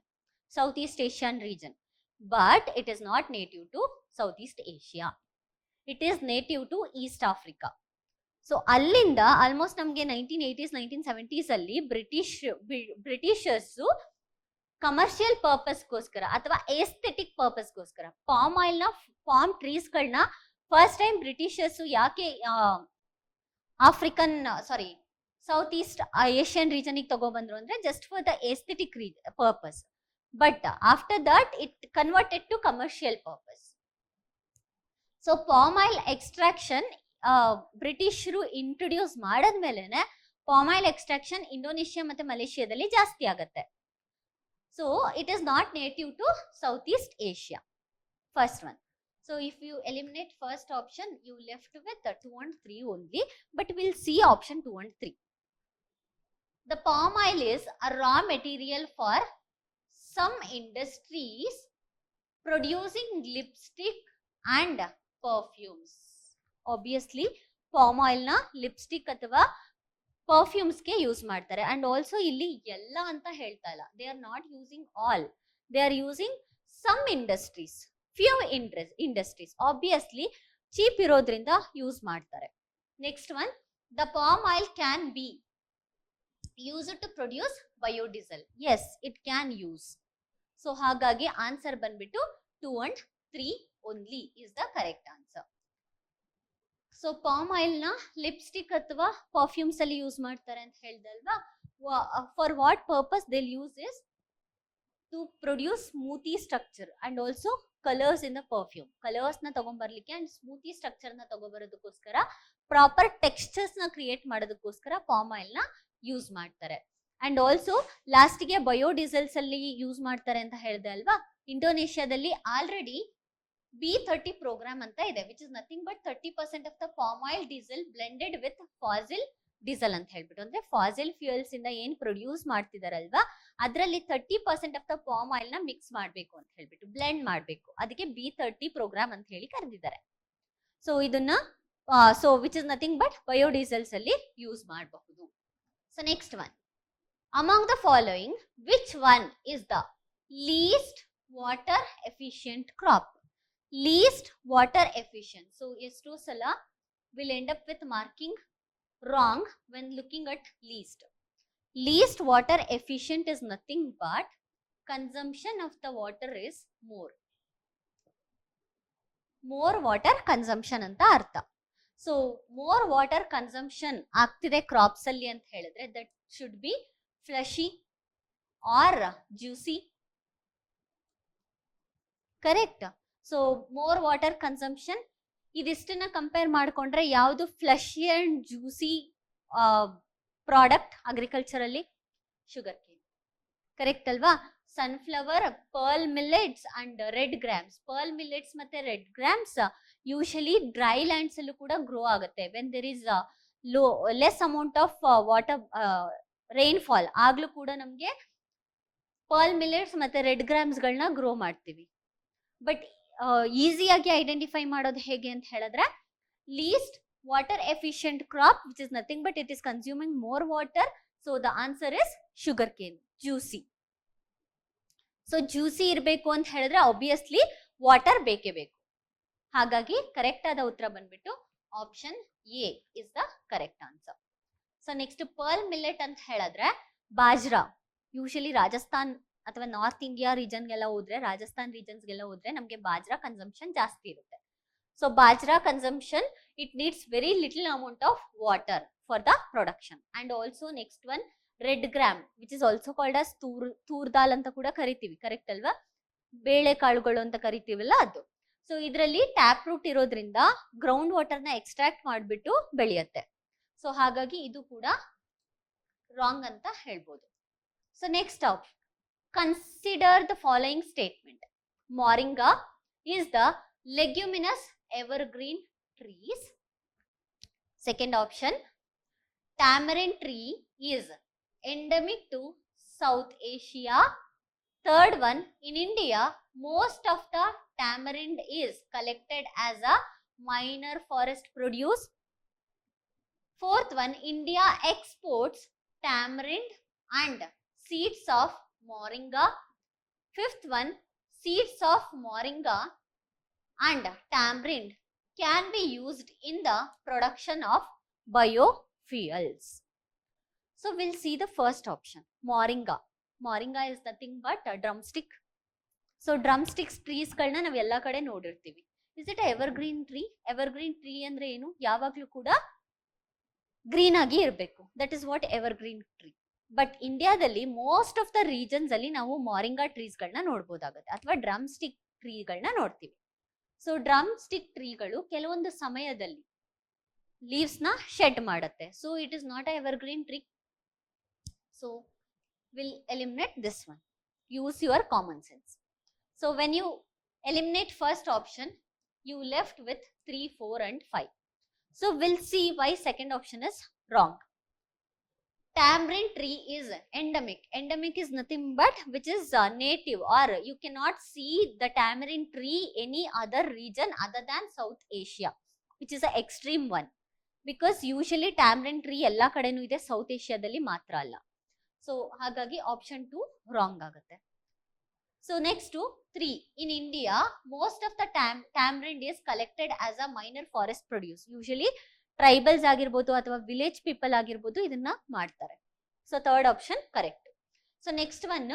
Southeast Asian region, but it is not native to Southeast Asia. It is native to East Africa. So ಅಲ್ಲಿಂದ almost ನಮಗೆ 1980s 1970s ಅಲ್ಲಿ Britishers commercial ಪರ್ಪಸ್ಗೋಸ್ಕರ ಅಥವಾ aesthetic ಪರ್ಪಸ್ಗೋಸ್ಕರ palm oil ನ, palm ಟ್ರೀಸ್ಗಳನ್ನ first time Britishers ಯಾಕೆ south east Asian region ತಗೊಬಂದ್ರು ಅಂದ್ರೆ just for the aesthetic purpose, but after that it converted to commercial purpose. So palm oil extraction ಬ್ರಿಟಿಷರು ಇಂಟ್ರೊಡ್ಯೂಸ್ ಮಾಡದ್ಮೇಲೆನೆ ಪಾಮ್ ಆಯಿಲ್ ಎಕ್ಸ್ಟ್ರಾಕ್ಷನ್ ಇಂಡೋನೇಷ್ಯಾ ಮತ್ತೆ ಮಲೇಷಿಯಾದಲ್ಲಿ ಜಾಸ್ತಿ ಆಗುತ್ತೆ. So it is not native to south east Asia, first one. So if you eliminate first option, you left with 2 and 3 only, but we'll see option 2 and 3. The palm oil is a raw material for some industries producing lipstick and perfumes. Obviously, palm oil na lipstick ಅಥವಾ perfumes ಗೆ use ಮಾಡ್ತಾರೆ. And also ಇಲ್ಲಿ ಎಲ್ಲ ಅಂತ ಹೇಳ್ತಾ ಇಲ್ಲ, they are not using all, they are using some industries, few industries, obviously cheap ಇರೋದ್ರಿಂದ use ಮಾಡ್ತಾರೆ. Next one, the palm oil can be used to produce biodiesel. Yes, it can use. So ಹಾಗಾಗಿ answer ಬಂದ್ಬಿಟ್ಟು 2 and 3 only is the correct answer. So palm oil ನ lipstick ಅಥವಾ perfumes ಅಲ್ಲಿ use ಮಾಡ್ತಾರೆ ಅಂತ ಹೇಳ್ದಲ್ವಾ. For what purpose they'll use is to produce smoothy structure and also colours in the perfume. Colours ನ ತಗೊಂಡ್ಬರ್ಲಿಕ್ಕೆ ಅಂಡ್ ಸ್ಮೂತಿ ಸ್ಟ್ರಕ್ಚರ್ ನ ತಗೊಂಡ್ಬರೋದಕ್ಕೋಸ್ಕರ, ಪ್ರಾಪರ್ ಟೆಕ್ಸ್ಚರ್ಸ್ ನ ಕ್ರಿಯೇಟ್ ಮಾಡೋದಕ್ಕೋಸ್ಕರ ಪಾಮ್ ಆಯಿಲ್ ನ ಯೂಸ್ ಮಾಡ್ತಾರೆ. ಅಂಡ್ ಆಲ್ಸೋ ಲಾಸ್ಟ್ ಗೆ ಬಯೋಡೀಸೆಲ್ಸ್ ಅಲ್ಲಿ ಯೂಸ್ ಮಾಡ್ತಾರೆ ಅಂತ ಹೇಳಿದೆ ಅಲ್ವಾ. ಇಂಡೋನೇಷ್ಯಾದಲ್ಲಿ ಆಲ್ರೆಡಿ B30 ಪ್ರೋಗ್ರಾಮ್ ಅಂತ ಇದೆ, which is nothing but 30% of the palm oil diesel blended with fossil diesel ಅಂತ ಹೇಳ್ಬಿಟ್ಟು, ಅಂದ್ರೆ ಫಾಸಿಲ್ ಫ್ಯೂಯಲ್ಸ್ ಇಂದ ಏನ್ ಪ್ರೊಡ್ಯೂಸ್ ಮಾಡ್ತಿದಾರಲ್ವಾ ಅದರಲ್ಲಿ 30% ಆಫ್ ದ ಪಾಮ್ ಆಯಿಲ್ ನ ಮಿಕ್ಸ್ ಮಾಡ್ಬೇಕು ಅಂತ ಹೇಳ್ಬಿಟ್ಟು, ಬ್ಲೆಂಡ್ ಮಾಡ್ಬೇಕು. ಅದಕ್ಕೆ B30 ಪ್ರೋಗ್ರಾಮ್ ಅಂತ ಹೇಳಿ ಕರೆದಿದ್ದಾರೆ. ಸೊ ಇದನ್ನ so which is nothing but biodiesels ಅಲ್ಲಿ ಯೂಸ್ ಮಾಡಬಹುದು. So next one, among the following which one is the least water efficient crop? Least water efficient. So ಎಷ್ಟೋ ಸಲ will end up with marking wrong when looking at least. Least water efficient is nothing but consumption of the water is more. More water consumption anta artha. So more water consumption ಆಗ್ತಿದೆ crops ಅಲ್ಲಿ ಅಂತ ಹೇಳಿದ್ರೆ that should be fleshy or juicy. Correct? So more water consumption, ಇದಿಷ್ಟನ್ನ compare ಮಾಡ್ಕೊಂಡ್ರೆ ಯಾವುದು fleshy and juicy product agriculture ಅಲ್ಲಿ? Sugar cane. Correct ಅಲ್ವಾ? Sunflower, pearl millets and red grams. Pearl millets ಮತ್ತೆ red grams usually dry lands ಅಲ್ಲೂ ಕೂಡ grow ಆಗುತ್ತೆ. When there is less amount of water rainfall ಆಗ್ಲೂ ಕೂಡ ನಮ್ಗೆ ಪರ್ಲ್ ಮಿಲೆಟ್ಸ್ ಮತ್ತೆ ರೆಡ್ ಗ್ರಾಮ್ಸ್ಗಳನ್ನ ಗ್ರೋ ಮಾಡ್ತೀವಿ. ಬಟ್ ಈಸಿಯಾಗಿ ಐಡೆಂಟಿಫೈ ಮಾಡೋದು ಹೇಗೆ ಅಂತ ಹೇಳಿದ್ರೆ, least water efficient crop which is nothing but it is consuming more water. So the answer is sugar cane, juicy. So juicy ಇರಬೇಕು ಅಂತ ಹೇಳಿದ್ರೆ ಆಬ್ವಿಯಸ್ಲಿ ವಾಟರ್ ಬೇಕೇ ಬೇಕು. ಹಾಗಾಗಿ ಕರೆಕ್ಟ್ ಆದ ಉತ್ತರ ಬಂದ್ಬಿಟ್ಟು option A is the correct answer. So next pearl millet ಅಂತ ಹೇಳಿದ್ರೆ ಬಾಜ್ರಾ. ಯೂಶಲಿ ರಾಜಸ್ಥಾನ್ ಅಥವಾ ನಾರ್ತ್ ಇಂಡಿಯಾ ರೀಜನ್ಗೆಲ್ಲ ಹೋದ್ರೆ, ರಾಜಸ್ಥಾನ್ ರೀಜನ್ಸ್ಗೆಲ್ಲ ಹೋದ್ರೆ ನಮಗೆ ಬಾಜ್ರಾ ಕನ್ಸಂಪ್ಷನ್ ಜಾಸ್ತಿ ಇರುತ್ತೆ. So bajra consumption it needs very little amount of water for the production. And also next one red gram which is also called as toor dal ಅಂತ ಕೂಡ ಕರಿತೀವಿ, ಕರೆಕ್ಟ್ ಅಲ್ವಾ? ಬೇಳೆ ಕಾಳುಗಳು ಅಂತ ಕರಿತೀವಲ್ಲ ಅದು. ಸೊ ಇದರಲ್ಲಿ ಟ್ಯಾಪ್ ರೂಟ್ ಇರೋದ್ರಿಂದ ಗ್ರೌಂಡ್ ವಾಟರ್ ನ ಎಕ್ಸ್ಟ್ರಾಕ್ಟ್ ಮಾಡಿಬಿಟ್ಟು ಬೆಳೆಯುತ್ತೆ. ಸೊ ಹಾಗಾಗಿ ಇದು ಕೂಡ ರಾಂಗ್ ಅಂತ ಹೇಳ್ಬೋದು. So next option, consider the following statement. Moringa is the leguminous evergreen trees. Second option, tamarind tree is endemic to South Asia. Third one, in India, most of the tamarind is collected as a minor forest produce. Fourth one, India exports tamarind and seeds of moringa. Fifth one, seeds of moringa and tamarind can be used in the production of biofuels. So we'll see the first option, moringa. Moringa is nothing but a drumstick. So drumsticks trees galna navu ella kade nodirtivi. Is it a evergreen tree? Evergreen tree andre enu? Yavaglu kuda green agi irbeku. That is what evergreen tree. But ಇಂಡಿಯಾದಲ್ಲಿ most of the regions ಅಲ್ಲಿ ನಾವು ಮಾರಿಂಗಾ trees ಗಳನ್ನ ನೋಡ್ಬೋದಾಗುತ್ತೆ ಅಥವಾ drum stick ಟ್ರೀಗಳನ್ನ ನೋಡ್ತೀವಿ. So drum stick ಟ್ರೀಗಳು ಕೆಲವೊಂದು ಸಮಯದಲ್ಲಿ leaves ನ shed ಮಾಡುತ್ತೆ. So it is not a evergreen tree. So will eliminate this one. Use your common sense. So when you eliminate first option, you left with 3, 4 and 5. So we'll see why second option is wrong. Tamarind tree is endemic. Endemic is nothing but which is native, or you cannot see the tamarind tree any other region other than South Asia, which is an extreme one, because usually tamarind tree ella kadenu ide, South Asia dalli matra alla. So hagagi option 2 wrong agutte. So next to 3, in India most of the tamarind is collected as a minor forest produce. Usually tribals ಆಗಿರ್ಬೋದು ಅಥವಾ village people ಆಗಿರ್ಬೋದು ಇದನ್ನ ಮಾಡ್ತಾರೆ. So third option correct. So next one,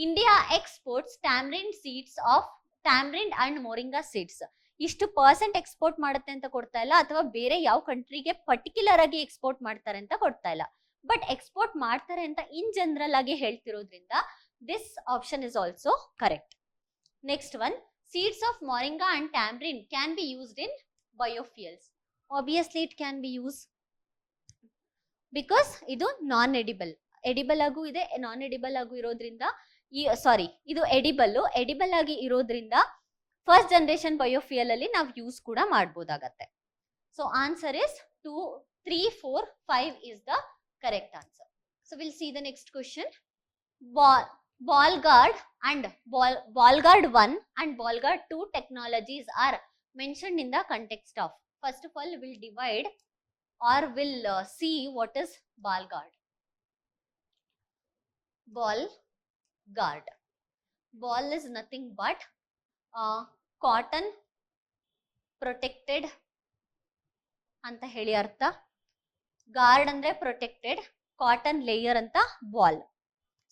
India exports tamarind seeds of tamarind and moringa seeds. ಇಷ್ಟು percent export ಮಾಡುತ್ತೆ ಅಂತ ಕೊಡ್ತಾ ಇಲ್ಲ, ಅಥವಾ ಬೇರೆ ಯಾವ ಕಂಟ್ರಿಗೆ ಪರ್ಟಿಕ್ಯುಲರ್ ಆಗಿ ಎಕ್ಸ್ಪೋರ್ಟ್ ಮಾಡ್ತಾರೆ ಅಂತ ಕೊಡ್ತಾ ಇಲ್ಲ. ಬಟ್ ಎಕ್ಸ್ಪೋರ್ಟ್ ಮಾಡ್ತಾರೆ ಅಂತ ಇನ್ ಜನರಲ್ ಆಗಿ ಹೇಳ್ತಿರೋದ್ರಿಂದ this option is also correct. Next one, seeds of moringa and tamarind can be used in biofuels. Obviously it can be used because ಇದು ನಾನ್ ಎಡಿಬಲ್. ಎಡಿಬಲ್ ಆಗು ಇದೆ, ನಾನ್ ಎಡಿಬಲ್ ಆಗು ಇರೋದ್ರಿಂದ ಇದು ಎಡಿಬಲ್ ಆಗಿ ಇರೋದ್ರಿಂದ ಫಸ್ಟ್ ಜನರೇಷನ್ ಬಯೋಫ್ಯೂಯಲ್ ಅಲ್ಲಿ ನಾವು ಯೂಸ್ ಕೂಡ ಮಾಡಬಹುದಾಗತ್ತೆ. So answer is 2, 3, 4, 5 is the correct answer. So we'll see the next question. Ball guard 1 and ball guard 2 technologies are mentioned in the context of. First of all, we'll divide or we'll see what is ball guard. Ball guard. Ball is nothing but cotton protected anta heli artha. Guard andre protected, cotton layer anta ball.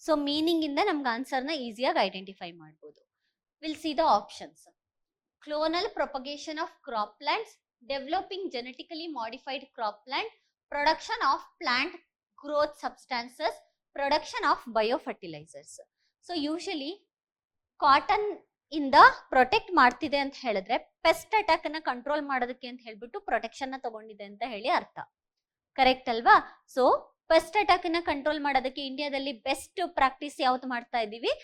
So meaning inda namge answer na easy agi identify ಮಾಡಬಹುದು. We'll see the options. Clonal propagation of crop plants, developing genetically modified crop plant, production of plant growth substances, production of biofertilizers. So usually cotton ಇಂದ protect ಮಾಡ್ತಿದೆ ಅಂತ ಹೇಳಿದ್ರೆ pest attack ಅನ್ನ control ಮಾಡೋದಕ್ಕೆ ಅಂತ ಹೇಳ್ಬಿಟ್ಟು protection ನ ತಗೊಂಡಿದೆ ಅಂತ ಹೇಳಿ ಅರ್ಥ, ಕರೆಕ್ಟ್ ಅಲ್ವಾ? ಸೊ ಪೆಸ್ಟ್ ಅಟ್ಯಾಕ್ ಅನ್ನ ಕಂಟ್ರೋಲ್ ಮಾಡೋದಕ್ಕೆ ಇಂಡಿಯಾದಲ್ಲಿ ಬೆಸ್ಟ್ ಪ್ರಾಕ್ಟೀಸ್ ಯಾವ್ದು ಮಾಡ್ತಾ ಇದೀವಿ?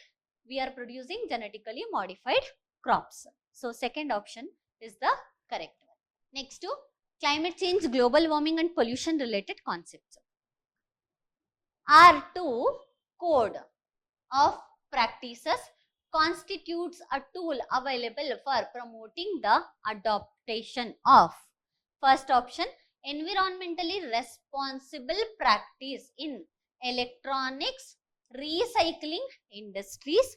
We are producing genetically modified crops. So second option is the correct. Next, climate change, global warming and pollution related concepts are two code of practices constitutes a tool available for promoting the adoption of. First option, environmentally responsible practice in electronics recycling industries.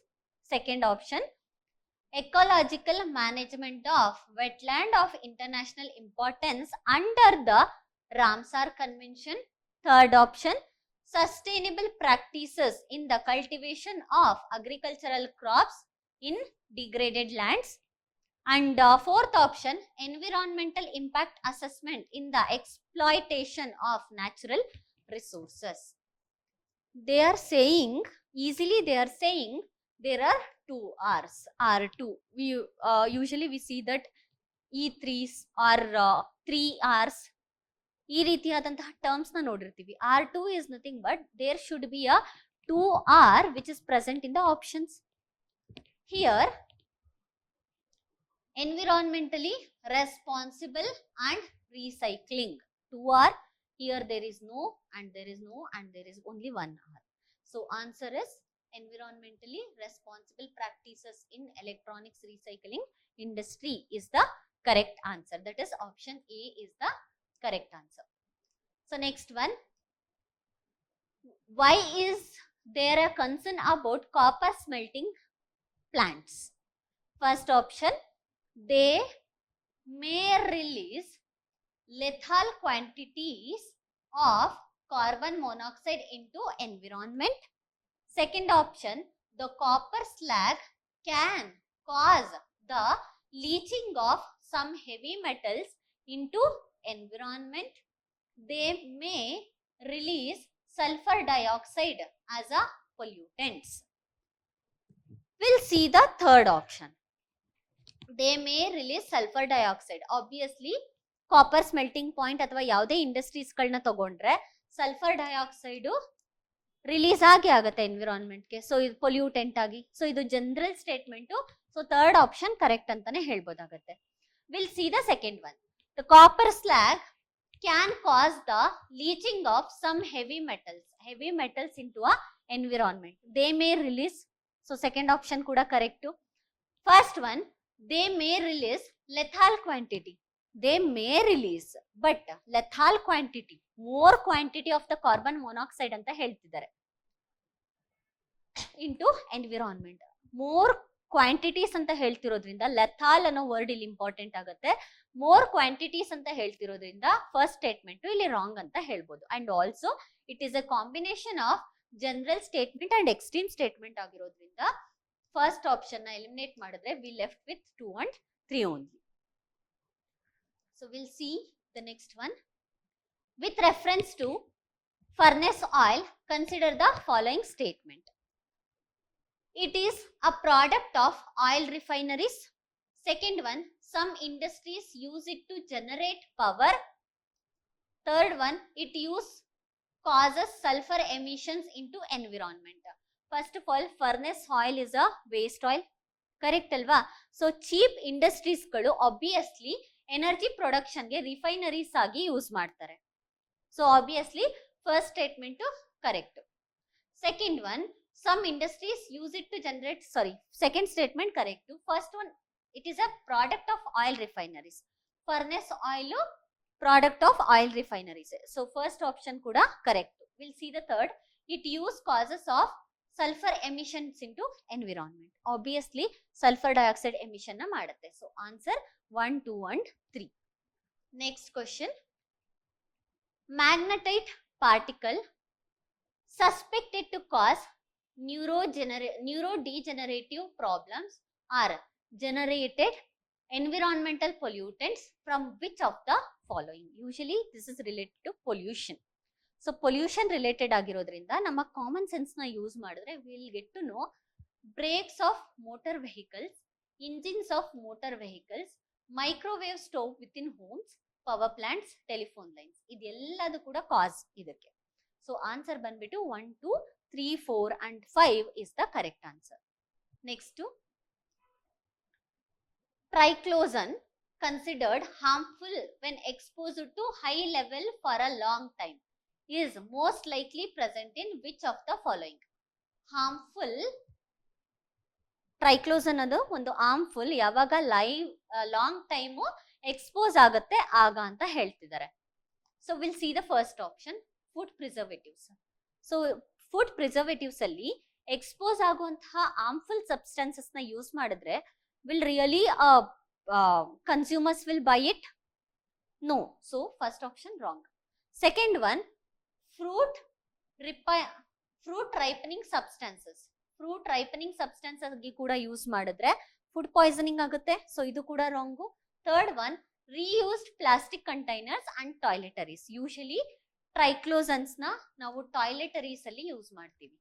Second option, ecological management of wetland of international importance under the Ramsar Convention. Third option, sustainable practices in the cultivation of agricultural crops in degraded lands. And fourth option, environmental impact assessment in the exploitation of natural resources. They are saying, easily they are saying, there are two R's, R2. We usually we see that E3s or 3 R's. ಈ ರೀತಿಯಾದಂತಹ terms ನ ನೋಡಿರ್ತೀವಿ. R2 is nothing but there should be a 2R which is present in the options. Here, environmentally responsible and recycling, 2R. Here there is no and there is no and there is only 1R. So answer is environmentally responsible practices in electronics recycling industry is the correct answer. That is option A is the correct answer. So next one, why is there a concern about copper smelting plants? First option, they may release lethal quantities of carbon monoxide into environment. Second option, the copper slag can cause the leaching of some heavy metals into environment. They may release sulfur dioxide as a pollutants. We'll see the third option. They may release sulfur dioxide. Obviously, copper smelting point ಅಥವಾ ಯಾವುದೇ industries ಗಳನ್ನ ತಗೊಂಡ್ರೆ sulphur dioxide release ಆಗುತ್ತೆ environment ಗೆ. So ಇದು pollutant ಆಗಿ. So ಇದು general statement. So third option correct ಅಂತಾನೆ ಹೇಳ್ಬೋದಾಗತ್ತೆ. Will see the second one. The copper slag can cause the leaching of some heavy metals into a environment. They may release. So second option kuda correct. First one, they may release lethal quantity. They may release, but lethal quantity, more quantity of the carbon monoxide anta ಹೇಳ್ತಿದ್ದಾರೆ into environment. More quantities ಅಂತ ಹೇಳ್ತಿರೋದ್ರಿಂದ ಲೆಥಾಲ್ ಅನ್ನೋ word ಇಲ್ಲಿ important ಆಗುತ್ತೆ. More quantities ಅಂತ ಹೇಳ್ತಿರೋದ್ರಿಂದ first statement ಇಲ್ಲಿ wrong ಅಂತ ಹೇಳ್ಬೋದು. And also it is a combination of general statement and extreme statement ಆಗಿರೋದ್ರಿಂದ ಫಸ್ಟ್ ಆಪ್ಷನ್ ನ ಎಲಿಮಿನೇಟ್ ಮಾಡಿದ್ರೆ we left with 2 and 3 only. So will see the next one. With reference to furnace oil, consider the following statement. It is a product of oil refineries. Second one, some industries use it to generate power. Third one, it causes sulfur emissions into environment. First of all, furnace oil is a waste oil. Correct alva? So cheap industries galu obviously energy production ge refineries agi use ಮಾಡ್ತಾರೆ. So obviously first statement correct. Second one, some industries use it to generate, second statement correct. First one, it is a product of oil refineries. Furnace oil product of oil refineries. So first option kuda correct. We'll see the third. It causes of sulfur emissions into environment. Obviously sulfur dioxide emission na ಮಾಡುತ್ತೆ. So answer 1, 2 and 3. Next question. Magnetite particle suspected to cause neurodegenerative problems are generated environmental pollutants from which of the following? Usually this is related to pollution. So pollution related ಆಗಿರೋದ್ರಿಂದ ನಮ್ಮ common sense ನ use ಮಾಡಿದ್ರೆ we'll get to know brakes of motor vehicles, engines of motor vehicles, microwave stove within homes, power plants, telephone lines. ಇದೆಲ್ಲದು ಕೂಡ ಕಾಸ್ ಇದಕ್ಕೆ. So answer ಬಂದ್ಬಿಟ್ಟು 1, 2, 3, 4 and 5 is the correct answer. Next to triclosan considered harmful when exposed to high level for a long time is most likely present in which of the following? Harmful ಟ್ರೈಕ್ಲೋಸ್ ಅನ್ನೋದು ಒಂದು harmful ಯಾವಾಗ long time expose ಆಗುತ್ತೆ ಆಗ ಅಂತ ಹೇಳ್ತಿದ್ದಾರೆ. So will see the first option, food preservatives. So food preservatives ಅಲ್ಲಿ expose ಆಗುವಂತಹ harmful substances ನ ಯೂಸ್ ಮಾಡಿದ್ರೆ will really consumers will buy it? No. So first option wrong. Second one, fruit ripening substances. Fruit ripening substances ಗೆ ಕೂಡ use ಮಾಡಿದ್ರೆ food poisoning ಆಗುತ್ತೆ. So ಇದು ಕೂಡ wrong. Third one, reused plastic containers and toiletries. Usually triclosans ನ ನಾವು toiletries ಅಲ್ಲಿ use ಮಾಡ್ತೀವಿ.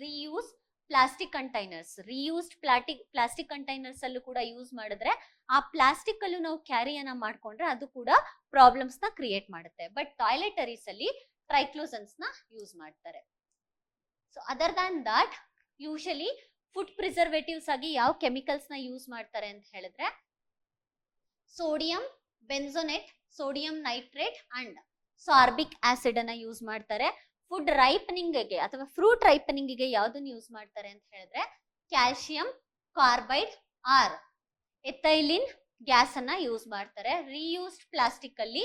Reuse plastic containers, reused plastic containers ಅಲ್ಲೂ ಕೂಡ ಯೂಸ್ ಮಾಡಿದ್ರೆ ಆ ಪ್ಲಾಸ್ಟಿಕ್ ಅಲ್ಲೂ ನಾವು ಕ್ಯಾರಿಯನ್ನ ಮಾಡ್ಕೊಂಡ್ರೆ ಅದು ಕೂಡ ಪ್ರಾಬ್ಲಮ್ಸ್ ನ ಕ್ರಿಯೇಟ್ ಮಾಡುತ್ತೆ. ಬಟ್ ಟಾಯ್ಲೆಟರೀಸ್ ಅಲ್ಲಿ ಟ್ರೈಕ್ಲೋಸನ್ಸ್ ನ ಯೂಸ್ ಮಾಡ್ತಾರೆ. So other than that usually food preservatives ಆಗಿ ಯಾವ ಕೆಮಿಕಲ್ಸ್ ನ ಯೂಸ್ ಮಾಡ್ತಾರೆ ಅಂತ ಹೇಳಿದ್ರೆ sodium benzoate, sodium nitrate and sorbic acid ಅನ್ನ ಯೂಸ್ ಮಾಡ್ತಾರೆ. ಫುಡ್ ರೈಪನಿಂಗ್ ಗೆ ಅಥವಾ ಫ್ರೂಟ್ ರೈಪನಿಂಗ್ ಗೆ ಯಾವ್ದನ್ನ ಯೂಸ್ ಮಾಡ್ತಾರೆ ಅಂತ ಹೇಳಿದ್ರೆ ಕ್ಯಾಲ್ಸಿಯಂ ಕಾರ್ಬೈಡ್ ಆರ್ ಎಥೈಲಿನ್ ಗ್ಯಾಸ್ ಅನ್ನ ಯೂಸ್ ಮಾಡ್ತಾರೆ. ರೀಯೂಸ್ಡ್ ಪ್ಲಾಸ್ಟಿಕ್ ಅಲ್ಲಿ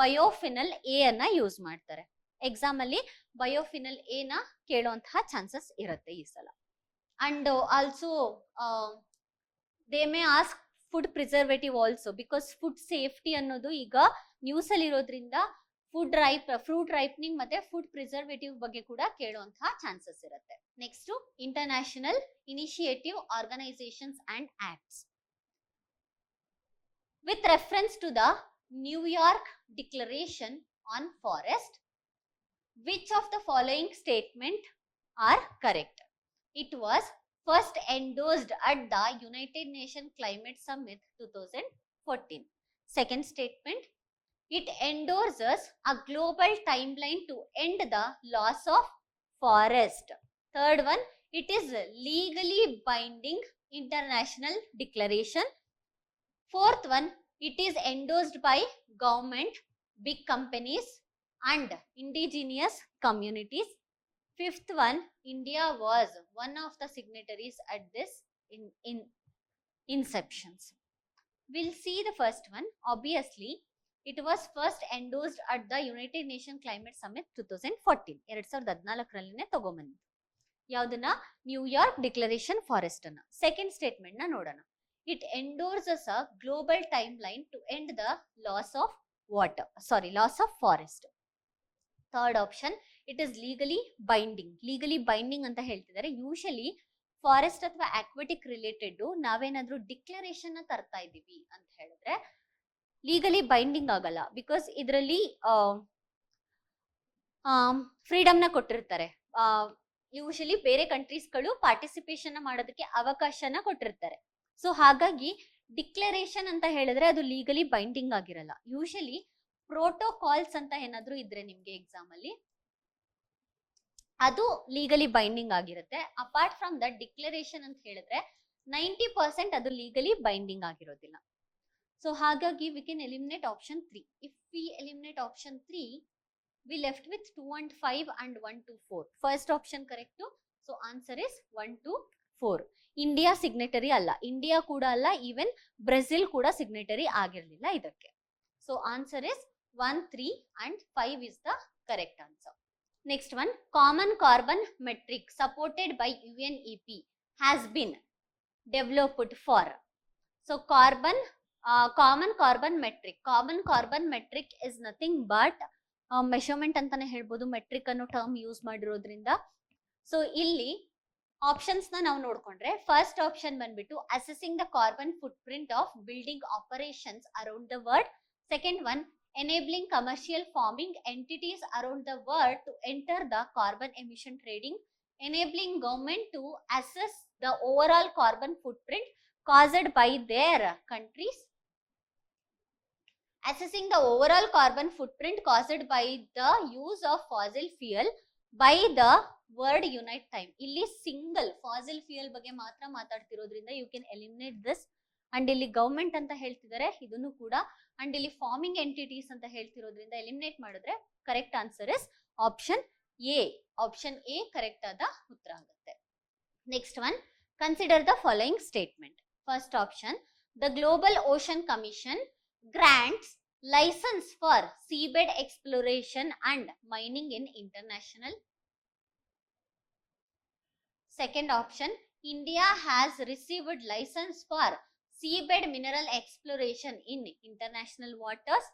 ಬಯೋಫಿನಲ್ ಎ ಅನ್ನ ಯೂಸ್ ಮಾಡ್ತಾರೆ. ಎಕ್ಸಾಮ್ ಅಲ್ಲಿ ಬಯೋಫಿನಲ್ ಎ ನ ಕೇಳುವಂತಹ ಚಾನ್ಸಸ್ ಇರುತ್ತೆ ಈ ಸಲ. And also they may ask food preservative also, because food safety ಅನ್ನೋದು ಈಗ ನ್ಯೂಸ್ ಅಲ್ಲಿ ಇರೋದ್ರಿಂದ ಫ್ರೂಟ್ ರೈಪನಿಂಗ್ ಮತ್ತೆ ಫುಡ್ ಪ್ರಿಸರ್ವೇಟಿವ್ ಬಗ್ಗೆ ಕೂಡ ಕೇಳುವಂತಹ ಚಾನ್ಸಸ್ ಇರುತ್ತೆ. Next, international initiative organisations and acts. With reference to the New York Declaration on Forest, which of the following statement are correct? It was first endorsed at the United Nations Climate Summit 2014. Second statement, it endorses a global timeline to end the loss of forest. Third one, it is legally binding international declaration. Fourth one, it is endorsed by government, big companies and indigenous communities. Fifth one, India was one of the signatories at this inceptions. We'll see the first one. Obviously, it was first endorsed at the United Nations Climate Summit 2014. 2014 ತಗೊಂಬಂದಿದ್ದು ಯಾವ್ದನ್ನ? New York declaration forest ಅನ್ನ. Second statement ನ ನೋಡೋಣ. It endorses a global timeline to end the loss of forest. Third option, it is legally binding. Legally binding ಅಂತ ಹೇಳ್ತಿದ್ದಾರೆ. Usually forest ಅಥವಾ aquatic related ನಾವೇನಾದ್ರೂ declaration ತರ್ತಾ ಇದೀವಿ ಅಂತ ಹೇಳಿದ್ರೆ ಲೀಗಲಿ ಬೈಂಡಿಂಗ್ ಆಗಲ್ಲ. ಬಿಕಾಸ್ ಇದರಲ್ಲಿ ಫ್ರೀಡಮ್ ನ ಕೊಟ್ಟಿರ್ತಾರೆ. ಯೂಶಲಿ ಬೇರೆ ಕಂಟ್ರೀಸ್ಗಳು ಪಾರ್ಟಿಸಿಪೇಷನ್ ಮಾಡೋದಕ್ಕೆ ಅವಕಾಶನ ಕೊಟ್ಟಿರ್ತಾರೆ. ಸೊ ಹಾಗಾಗಿ ಡಿಕ್ಲರೇಷನ್ ಅಂತ ಹೇಳಿದ್ರೆ ಅದು ಲೀಗಲಿ ಬೈಂಡಿಂಗ್ ಆಗಿರಲ್ಲ. ಯೂಶಲಿ ಪ್ರೋಟೋಕಾಲ್ಸ್ ಅಂತ ಏನಾದ್ರೂ ಇದ್ರೆ ನಿಮ್ಗೆ ಎಕ್ಸಾಮ್ ಅಲ್ಲಿ ಅದು ಲೀಗಲಿ ಬೈಂಡಿಂಗ್ ಆಗಿರುತ್ತೆ. ಅಪಾರ್ಟ್ ಫ್ರಮ್ ದಟ್ ಡಿಕ್ಲರೇಷನ್ ಅಂತ ಹೇಳಿದ್ರೆ 90% ಅದು ಲೀಗಲಿ ಬೈಂಡಿಂಗ್ ಆಗಿರೋದಿಲ್ಲ. ಸೊ ಹಾಗಾಗಿ we can eliminate option 3. If we eliminate option 3, we left with 2 and 5 and 1 to 4. First option correct. So answer is 1 to 4. India signatory ಅಲ್ಲ, India ಕೂಡ ಅಲ್ಲ, even Brazil ಕೂಡ signatory ಆಗಿರಲಿಲ್ಲ ಇದಕ್ಕೆ. So answer is 1, 3 and 5 is the correct answer. Next one, common carbon metric supported by UNEP has been developed for. So common carbon metric is nothing but measurement ಅಂತಾನೆ ಹೇಳ್ಬೋದು. Metric ಅನ್ನೋ term use ಮಾಡಿರೋದ್ರಿಂದ. So ಇಲ್ಲಿ options ನಾವು ನೋಡ್ಕೊಂಡ್ರೆ first option ಬಂದ್ಬಿಟ್ಟು accessing the carbon foot print of building operations around the world. Second one, enabling commercial farming entities around the world to enter the carbon emission trading, enabling government to assess the overall carbon footprint caused by their countries, assessing the overall carbon footprint caused by the use of fossil fuel by the word unite time. ಇಲ್ಲಿ single fossil fuel ಬಗ್ಗೆ ಮಾತ್ರ ಮಾತಾಡ್ತಿರೋದ್ರಿಂದ you can eliminate this. And ಇಲ್ಲಿ government ಅಂತ ಹೇಳ್ತಿದ್ದಾರೆ, ಇದನ್ನು ಕೂಡ. And ಇಲ್ಲಿ ಫಾರ್ಮಿಂಗ್ ಎಂಟಿಟೀಸ್ ಅಂತ ಹೇಳ್ತಿರೋದ್ರಿಂದ ಎಲಿಮಿನೇಟ್ ಮಾಡಿದ್ರೆ correct answer is option A. Option A correct ಆದ ಉತ್ತರ ಆಗುತ್ತೆ. Next one, Consider the following statement. First option, the Global Ocean Commission grants license for seabed exploration and mining in international. Second option, India has received license for seabed mineral exploration in international waters.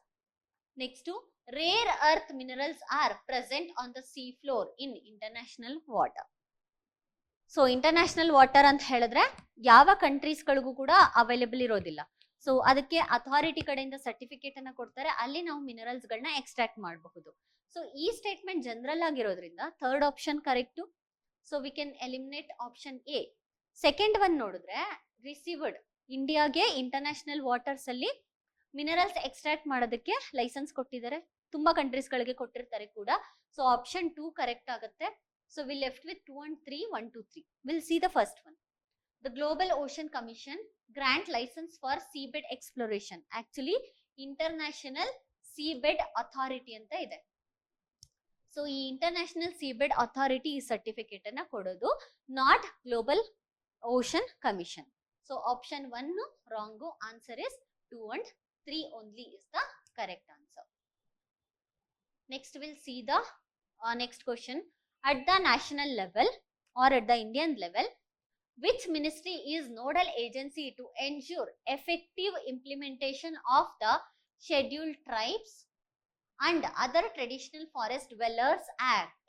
Next to, rare earth minerals are present on the sea floor in international water. So international water ಅಂತ ಹೇಳಿದ್ರೆ ಯಾವ ಕಂಟ್ರೀಸ್ಗಳಿಗೂ ಕೂಡ available ಇರೋದಿಲ್ಲ. So ಅದಕ್ಕೆ authority ಕಡೆಯಿಂದ certificate ಅನ್ನ ಕೊಡ್ತಾರೆ, ಅಲ್ಲಿ ನಾವು ಮಿನರಲ್ಸ್ ಗಳನ್ನ ಎಕ್ಸ್ಟ್ರಾಕ್ಟ್ ಮಾಡಬಹುದು. ಸೊ ಈ ಸ್ಟೇಟ್ಮೆಂಟ್ ಜನರಲ್ ಆಗಿರೋದ್ರಿಂದ third option correct. So we can eliminate option A. Second one ನೋಡಿದ್ರೆ ರಿಸೀವ್ಡ್, ಇಂಡಿಯಾಗೆ ಇಂಟರ್ನ್ಯಾಷನಲ್ ವಾಟರ್ಸ್ ಅಲ್ಲಿ ಮಿನರಲ್ಸ್ ಎಕ್ಸ್ಟ್ರಾಕ್ಟ್ ಮಾಡೋದಕ್ಕೆ ಲೈಸೆನ್ಸ್ ಕೊಟ್ಟಿದ್ದಾರೆ, ತುಂಬಾ ಕಂಟ್ರೀಸ್ ಗಳಿಗೆ ಕೊಟ್ಟಿರ್ತಾರೆ ಕೂಡ. ಸೊ ಆಪ್ಷನ್ 2 ಕರೆಕ್ಟ್ ಆಗುತ್ತೆ. So we left with 2 and 3, 1, 2, 3. We'll see the first one. The Global Ocean Commission grant license for seabed exploration. Actually, International Seabed Authority anta ide. So ee International Seabed Authority ee certificate anna kododu, not Global Ocean Commission. So option 1 no wrong. Answer is 2 and 3 only is the correct answer. Next we'll see the next question. At the national level or at the Indian level, which ministry is nodal agency to ensure effective implementation of the Scheduled Tribes and Other Traditional Forest Dwellers Act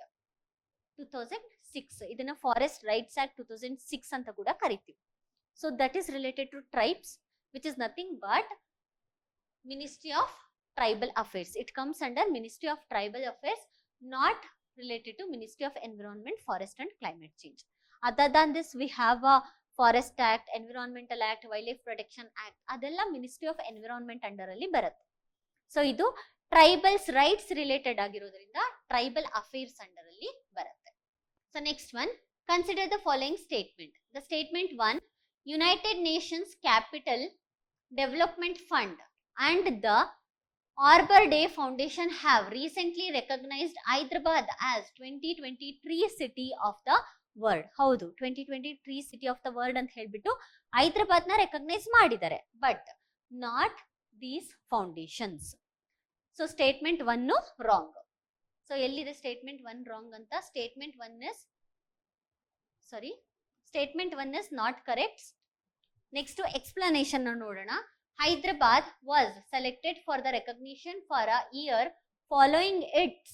2006? Idana Forest Rights Act 2006 anta kuda kariತೀವಿ. So that is related to tribes, which is nothing but Ministry of Tribal Affairs. It comes under Ministry of Tribal Affairs, not related to Ministry of Environment, Forest and Climate Change. Other than this, we have a Forest Act, Environmental Act, Wildlife Protection Act. Adella Ministry of Environment under alli barutte. So idu tribals rights related agirodrinda tribal affairs under alli barutte. So next one, consider the following statement. The statement 1, United Nations Capital Development Fund and the Arbor Day Foundation have recently recognized Hyderabad as 2023 City of the World. ಹೌದು, 2023 City of the World ಅಂತ ಹೇಳ್ಬಿಟ್ಟು ಹೈದರಾಬಾದ್ ನ recognise ಮಾಡಿದ್ದಾರೆ, but not these foundations. So statement 1 wrong. So ಎಲ್ಲಿದೆ statement 1 wrong ಅಂತ? Statement 1 is not correct. Next explanation ನೋಡೋಣ. Hyderabad was selected for the recognition for a year following its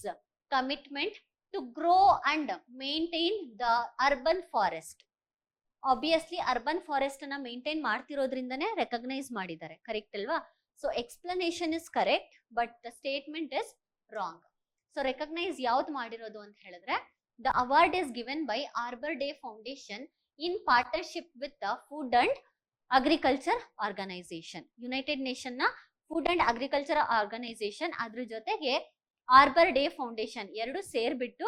commitment to grow and maintain the urban forest. Obviously urban forest ಅನ್ನ maintain ಮಾಡ್ತಿರೋದ್ರಿಂದನೇ recognise ಮಾಡಿದ್ದಾರೆ, correct ಅಲ್ವಾ? So explanation is correct, but the statement is wrong. So recognise ಯಾವ್ದು ಮಾಡಿರೋದು ಅಂತ ಹೇಳಿದ್ರೆ, the award is given by Arbor Day Foundation in partnership with the Food and Agriculture Organization. United Nation ನ Food and Agriculture Organization, ಅದ್ರ ಜೊತೆಗೆ Arbor Day foundation ಎರಡು ಸೇರ್ಬಿಟ್ಟು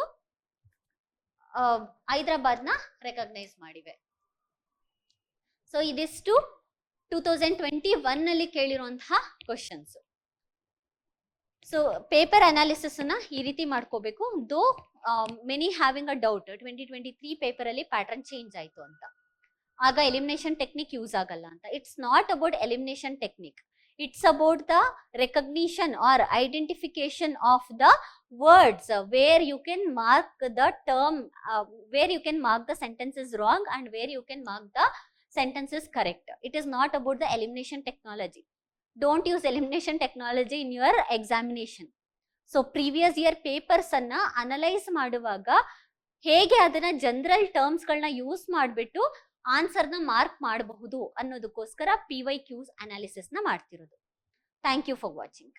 ಹೈದರಾಬಾದ್ ನ recognise ಮಾಡಿವೆ. ಸೊ ಇದಿಷ್ಟು 2021 ನಲ್ಲಿ ಕೇಳಿರುವಂತಹ ಕ್ವಶನ್ಸ್. ಸೊ ಪೇಪರ್ ಅನಾಲಿಸಿಸ್ ಅನ್ನ ಈ ರೀತಿ ಮಾಡ್ಕೋಬೇಕು. Though many having a doubt 2023 paper ಅಲ್ಲಿ ಪ್ಯಾಟರ್ನ್ ಚೇಂಜ್ ಆಯ್ತು ಅಂತ, ಆಗ ಎಲಿಮಿನೇಷನ್ ಟೆಕ್ನಿಕ್ ಯೂಸ್ ಆಗಲ್ಲ ಅಂತ. It's not about elimination technique, it's about the recognition or identification of the words where you can mark the term, where you can mark the sentences wrong and where you can mark the sentences correct. It is not about the elimination technology. Don't use elimination technology in your examination. So previous year papers ಅನ್ನ analyse ಮಾಡುವಾಗ ಹೇಗೆ ಅದನ್ನ general terms ಗಳನ್ನ use ಮಾಡಿಬಿಟ್ಟು answer ನ mark ಮಾಡಬಹುದು ಅನ್ನೋದಕ್ಕೋಸ್ಕರ PYQs analysis ನ ಮಾಡ್ತಿರೋದು. Thank you for watching.